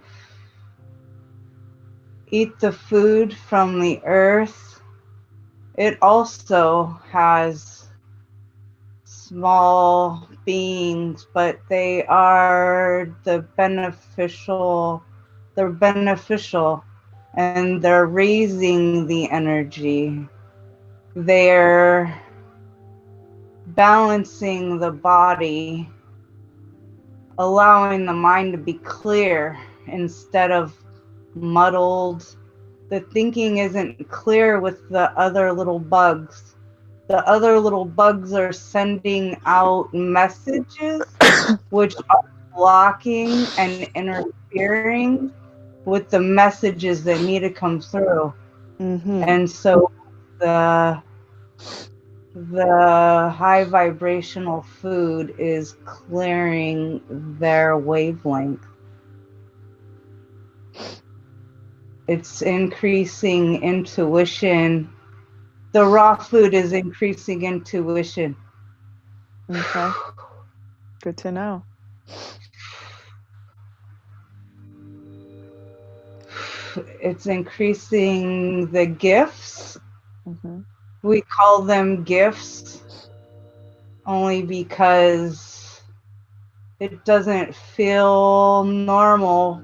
Eat the food from the earth. It also has small beings, but they're beneficial and they're raising the energy. They're balancing the body, allowing the mind to be clear instead of muddled. The thinking isn't clear with the other little bugs. The other little bugs are sending out messages which are blocking and interfering with the messages that need to come through. Mm-hmm. And so the high vibrational food is clearing their wavelength. It's increasing intuition. The raw food is increasing intuition. Okay. Good to know. It's increasing the gifts. Mm-hmm. We call them gifts only because it doesn't feel normal,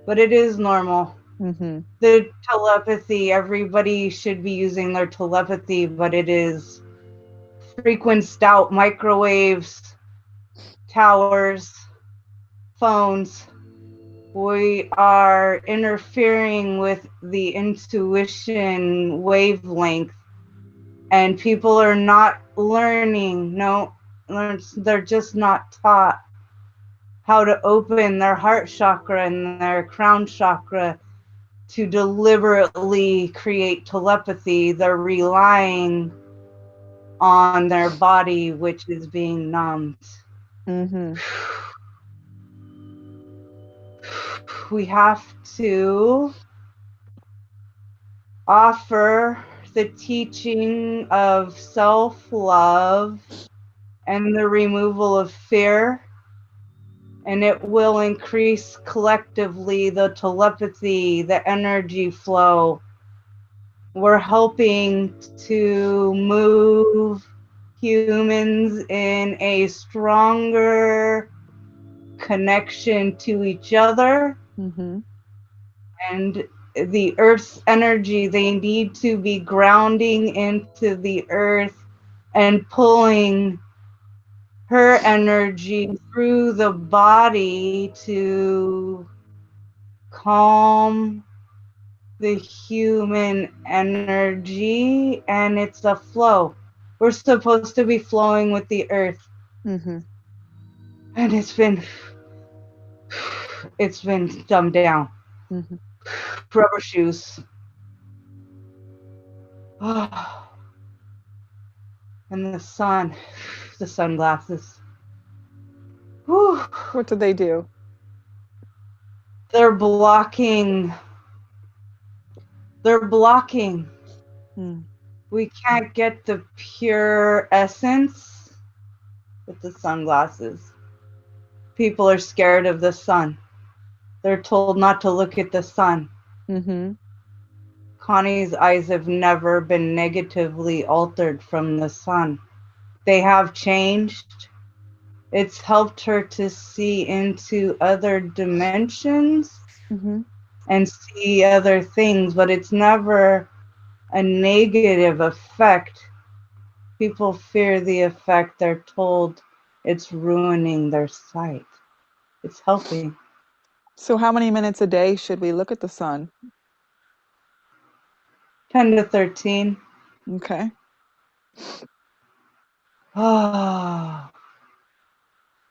but it is normal. Mm-hmm. The telepathy, everybody should be using their telepathy, but it is frequenced out microwaves, towers, phones. We are interfering with the intuition wavelength, and people are not learning. No, they're just not taught how to open their heart chakra and their crown chakra to deliberately create telepathy. They're relying on their body, which is being numbed. Mm-hmm. We have to offer the teaching of self-love and the removal of fear, and it will increase collectively the telepathy, the energy flow. We're helping to move humans in a stronger connection to each other Mm-hmm. and the earth's energy. They need to be grounding into the earth and pulling her energy through the body to calm the human energy, and it's a flow. We're supposed to be flowing with the earth, Mm-hmm. and it's been dumbed down. Mm-hmm. Rubber shoes. And the sunglasses. Whew. What do they do? They're blocking. They're blocking. Mm. We can't get the pure essence with the sunglasses. People are scared of the sun. They're told not to look at the sun. Mm-hmm. Connie's eyes have never been negatively altered from the sun. They have changed. It's helped her to see into other dimensions Mm-hmm. and see other things, but it's never a negative effect. People fear the effect. They're told it's ruining their sight. It's helping. So how many minutes a day should we look at the sun? 10 to 13. Okay. Ah.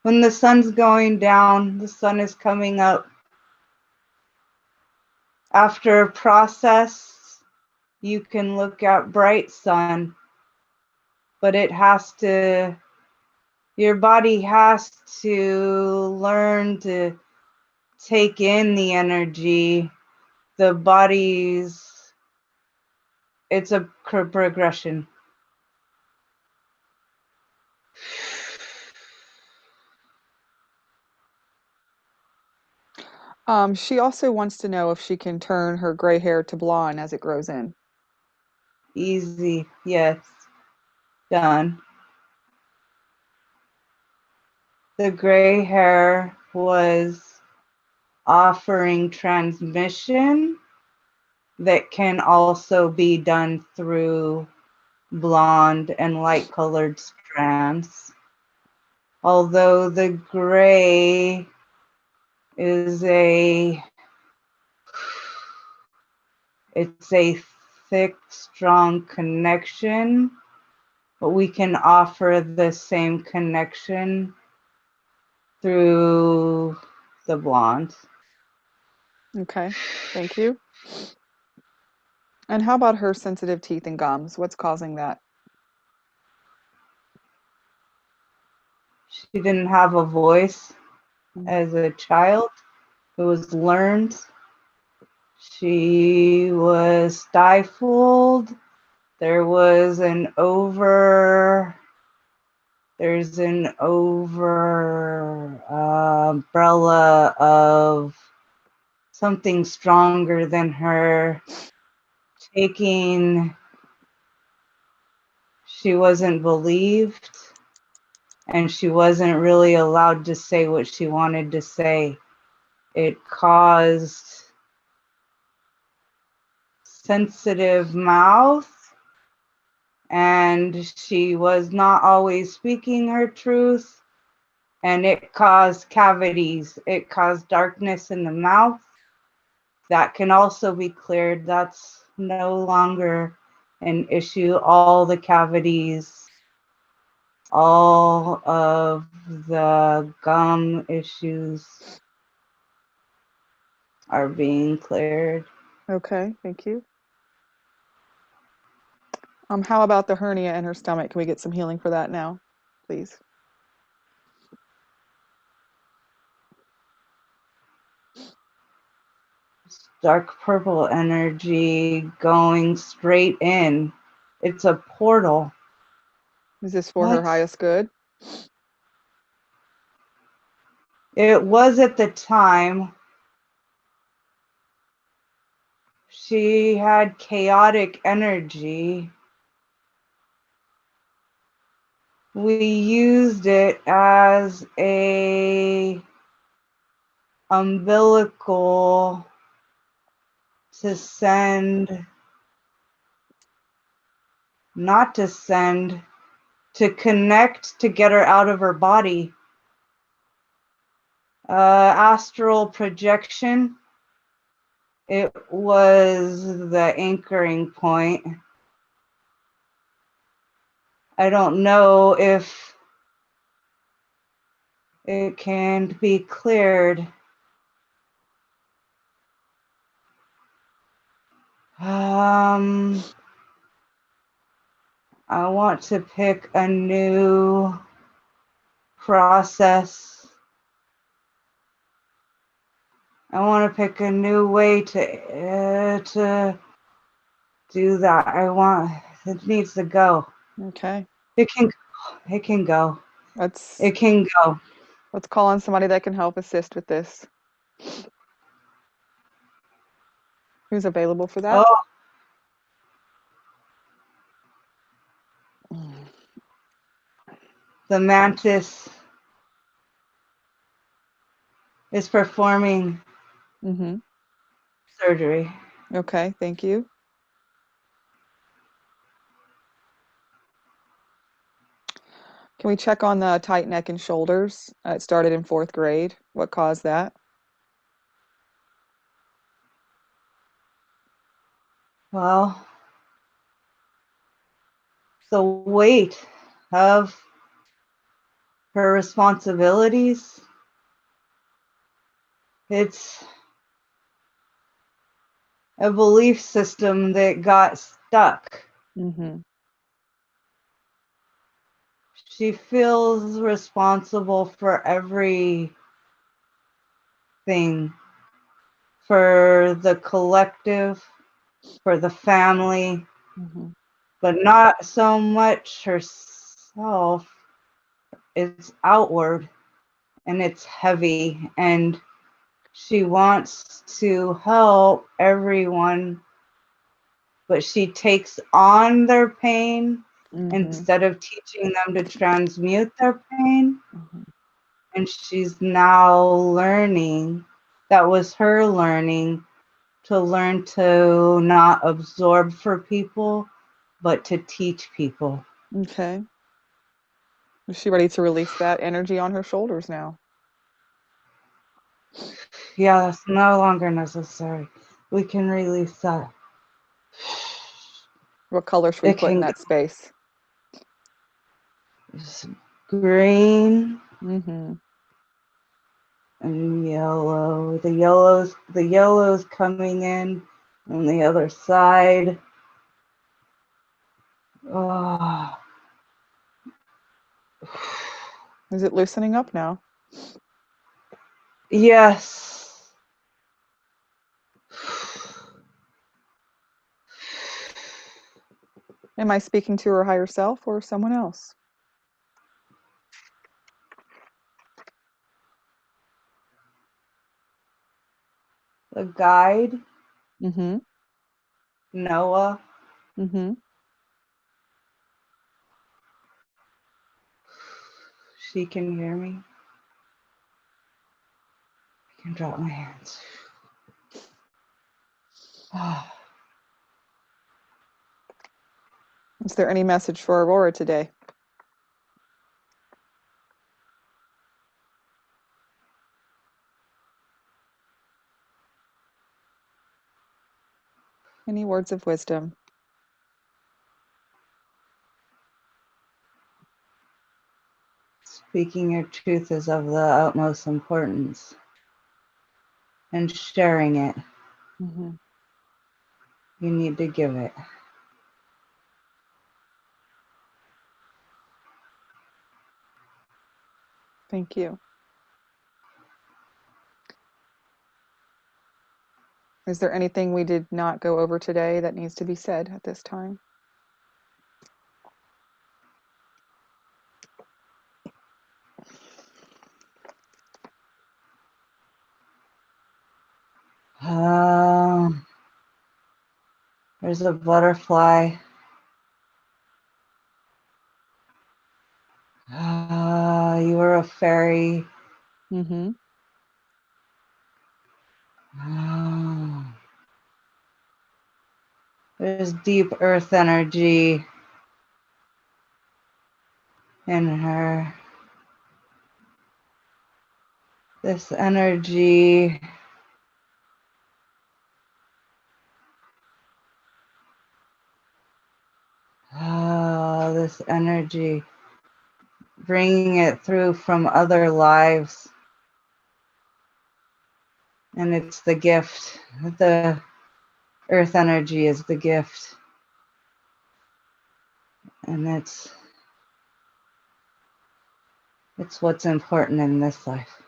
When the sun's going down, the sun is coming up. After a process, you can look at bright sun, but your body has to learn to take in the energy. The body's, it's a progression. She also wants to know if she can turn her gray hair to blonde as it grows in. Easy, yes, done. The gray hair was offering transmission that can also be done through blonde and light colored strands. Although the gray is it's a thick, strong connection, but we can offer the same connection through the blonde. Okay. Thank you. And how about her sensitive teeth and gums? What's causing that? She didn't have a voice Mm. as a child. It was learned. She was stifled. There was an there's an umbrella of something stronger than her taking. She wasn't believed, and she wasn't really allowed to say what she wanted to say. It caused sensitive mouth, and she was not always speaking her truth, and it caused cavities. It caused darkness in the mouth. That can also be cleared. That's no longer an issue. All the cavities, all of the gum issues are being cleared. Okay, thank you. How about the hernia in her stomach? Can we get some healing for that now, please? Dark purple energy going straight in. It's a portal. Is this for her highest good? It was at the time. She had chaotic energy. We used it as a umbilical to send, not to send, to connect, to get her out of her body. Astral projection. It was the anchoring point. I don't know if it can be cleared. I want to pick a new process. I want to pick a new way to do that. It needs to go. Okay. It can go. It can go. Let's call on somebody that can help assist with this. Who's available for that? Oh. The mantis is performing surgery. Okay, thank you. Can we check on the tight neck and shoulders? It started in 4th grade. What caused that? Well, the weight of her responsibilities. It's a belief system that got stuck. She feels responsible for everything, for the collective, for the family, but not so much herself. It's outward and it's heavy, and she wants to help everyone, but she takes on their pain instead of teaching them to transmute their pain. And she's now learning, that was her learning, to learn to not absorb for people, but to teach people. Okay. Is she ready to release that energy on her shoulders now? Yeah, that's no longer necessary. We can release that. What color should we put in that space? Green and yellow. The yellow's coming in on the other side. Oh. Is it loosening up now? Yes. Am I speaking to her higher self or someone else? The guide, Mm-hmm. Noah. Mm-hmm. She can hear me. I can drop my hands. Is there any message for Aurora today? Any words of wisdom? Speaking your truth is of the utmost importance, and sharing it. Mm-hmm. You need to give it. Thank you. Is there anything we did not go over today that needs to be said at this time? There's a butterfly. You were a fairy. Mm-hmm. There's deep earth energy in her. This energy this energy, bringing it through from other lives. And it's the gift. The earth energy is the gift. And it's what's important in this life.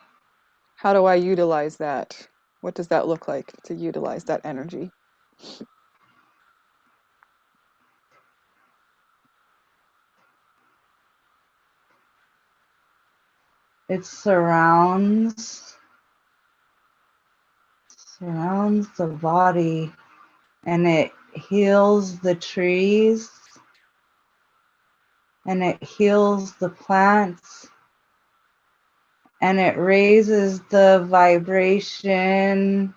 How do I utilize that? What does that look like to utilize that energy? It surrounds the body, and it heals the trees, and it heals the plants, and it raises the vibration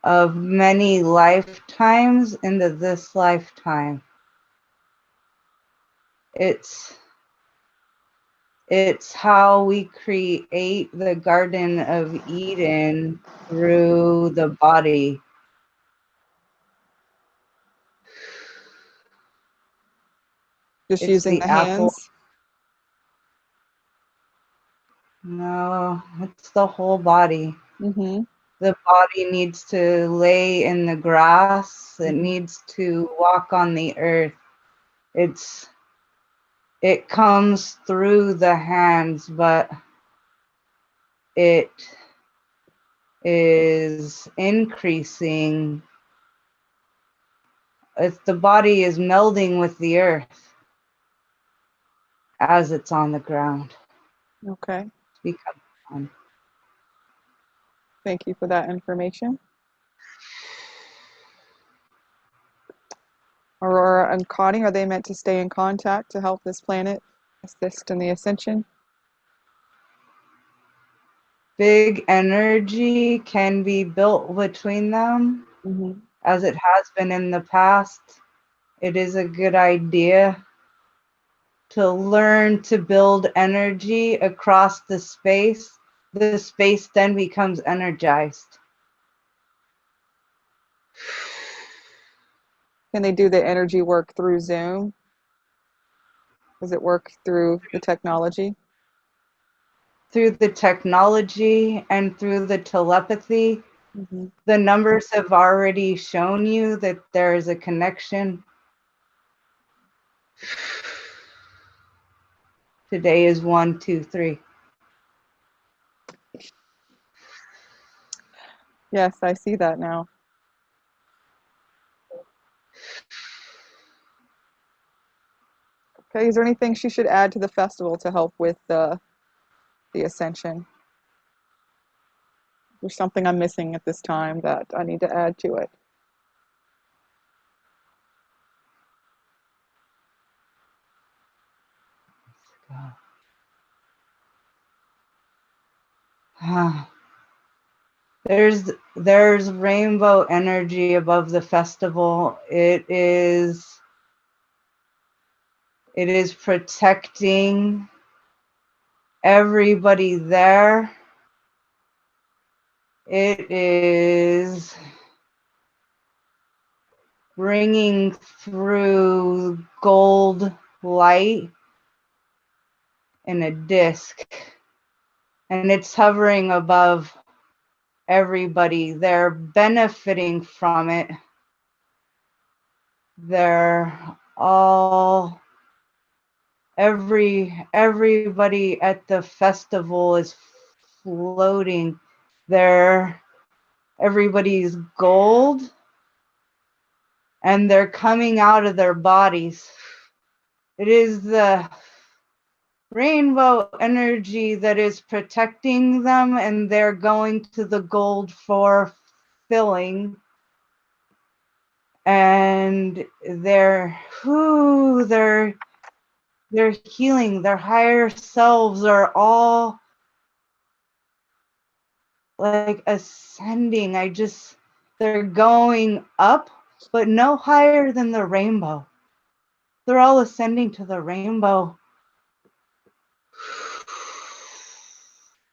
of many lifetimes into this lifetime. It's how we create the Garden of Eden through the body. Just It's using the the apple. hands? No, it's the whole body. Mm-hmm. The body needs to lay in the grass. It Mm-hmm. needs to walk on the earth. It comes through the hands, but it is increasing. If the body is melding with the earth as it's on the ground. Okay. It's becoming one. Thank you for that information. Aurora and Connie, are they meant to stay in contact to help this planet assist in the ascension? Big energy can be built between them, Mm-hmm. as it has been in the past. It is a good idea to learn to build energy across the space. The space then becomes energized. Can they do the energy work through Zoom? Does it work through the technology? Through the technology and through the telepathy, Mm-hmm. the numbers have already shown you that there is a connection. Today is 1, 2, 3. Yes, I see that now. Okay, is there anything she should add to the festival to help with the ascension? There's something I'm missing at this time that I need to add to it. There's rainbow energy above the festival. It is protecting everybody there. It is bringing through gold light in a disc, and it's hovering above everybody. They're benefiting from it. They're all everybody at the festival is floating. Everybody's gold, and they're coming out of their bodies. It is the rainbow energy that is protecting them, and they're going to the gold for filling. And they're healing. Their higher selves are all like ascending. They're going up, but no higher than the rainbow. They're all ascending to the rainbow.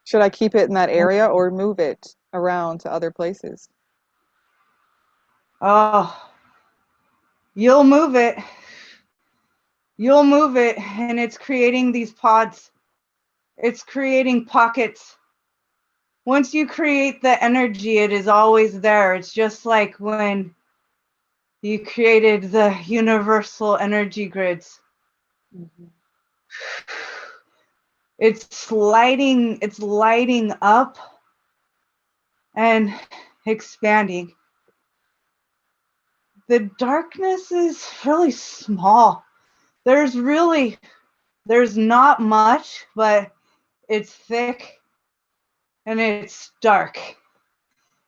Should I keep it in that area or move it around to other places? Oh, you'll move it. You'll move it, and it's creating these pods. It's creating pockets. Once you create the energy, it is always there. It's just like when you created the universal energy grids. Mm-hmm. It's lighting up and expanding. The darkness is really small. There's not much, but it's thick and it's dark.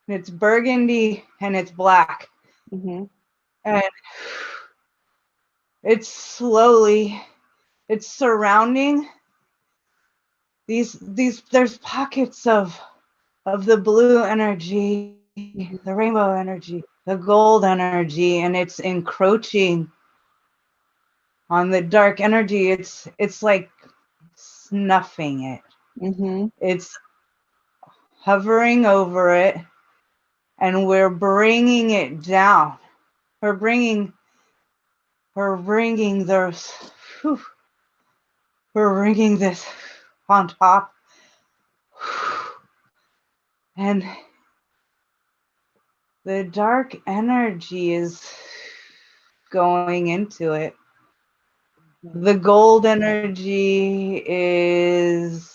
And it's burgundy and it's black. Mm-hmm. And it's surrounding these there's pockets of the blue energy, the rainbow energy, the gold energy, and it's encroaching on the dark energy. It's like snuffing it. Mm-hmm. It's hovering over it, and we're bringing it down. We're bringing those. Whew, we're bringing this on top, and the dark energy is going into it. The gold energy is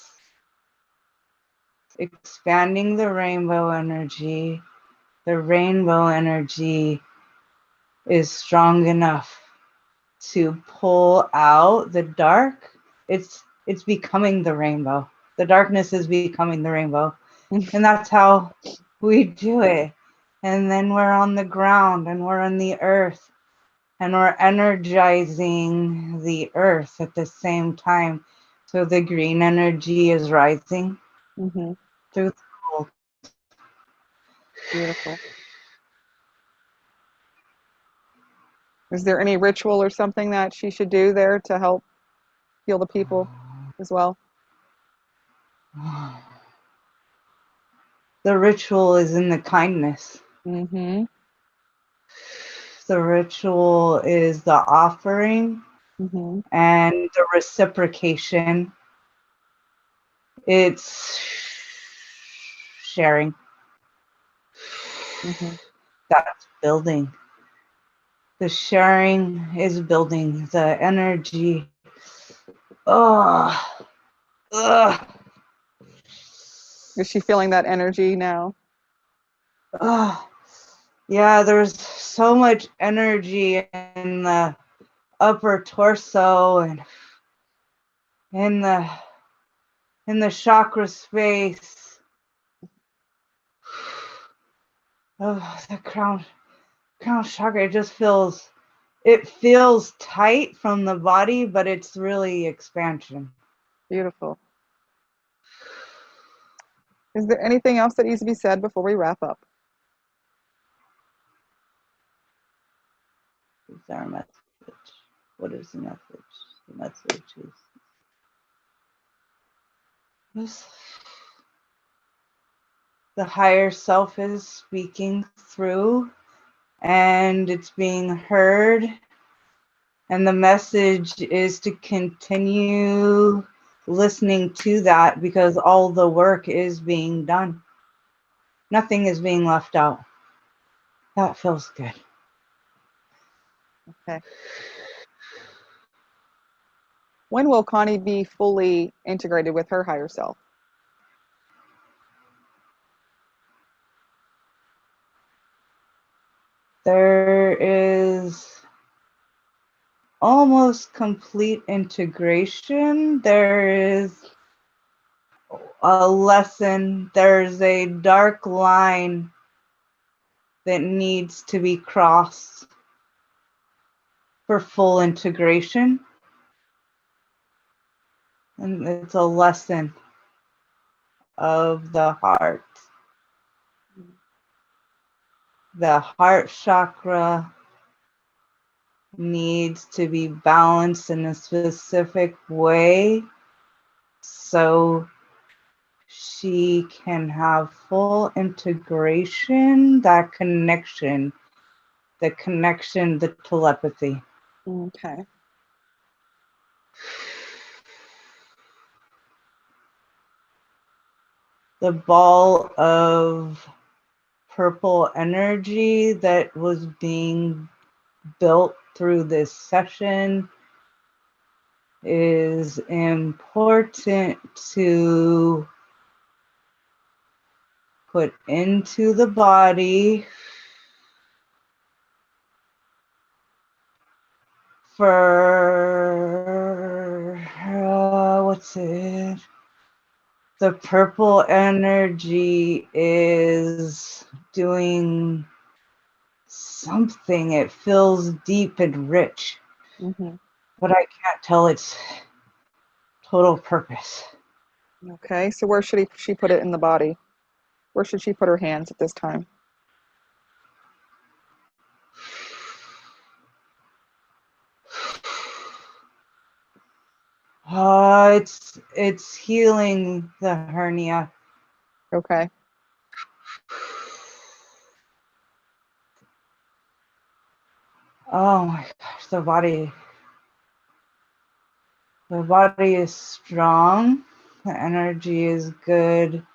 expanding the rainbow energy. The rainbow energy is strong enough to pull out the dark. It's becoming the rainbow. The darkness is becoming the rainbow. And that's how we do it. And then we're on the ground and we're on the earth. And we're energizing the earth at the same time. So the green energy is rising Mm-hmm. through the gold. Beautiful. Is there any ritual or something that she should do there to help heal the people as well? The ritual is in the kindness. Mm-hmm. The ritual is the offering Mm-hmm. and the reciprocation. It's sharing. Mm-hmm. That's building. The sharing is building the energy. Oh, ugh. Is she feeling that energy now? Oh, yeah, there's so much energy in the upper torso and in the chakra space. Oh, the crown chakra, it feels tight from the body, but it's really expansion. Beautiful. Is there anything else that needs to be said before we wrap up? Is our message? What is the message? The message is this. The higher self is speaking through, and it's being heard. And the message is to continue listening to that, because all the work is being done. Nothing is being left out. That feels good. Okay. When will Connie be fully integrated with her higher self? There is almost complete integration. There is a lesson. There's a dark line that needs to be crossed for full integration. And it's a lesson of the heart. The heart chakra needs to be balanced in a specific way so she can have full integration, that connection, the telepathy. Okay. The ball of purple energy that was being built through this session is important to put into the body for what's it? The purple energy is doing something. It feels deep and rich, Mm-hmm. but I can't tell its total purpose. Okay. So where should she put it in the body? Where should she put her hands at this time? It's healing the hernia. Okay. Oh my gosh, the body is strong, the energy is good,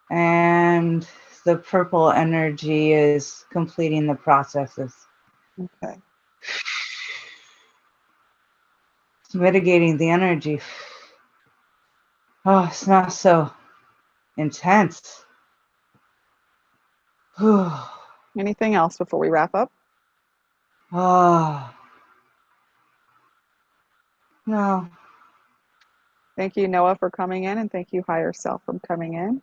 and the purple energy is completing the processes. Okay. It's mitigating the energy. Oh, it's not so intense. Anything else before we wrap up? Oh, no. Thank you, Noah, for coming in, and thank you, Higher Self, for coming in.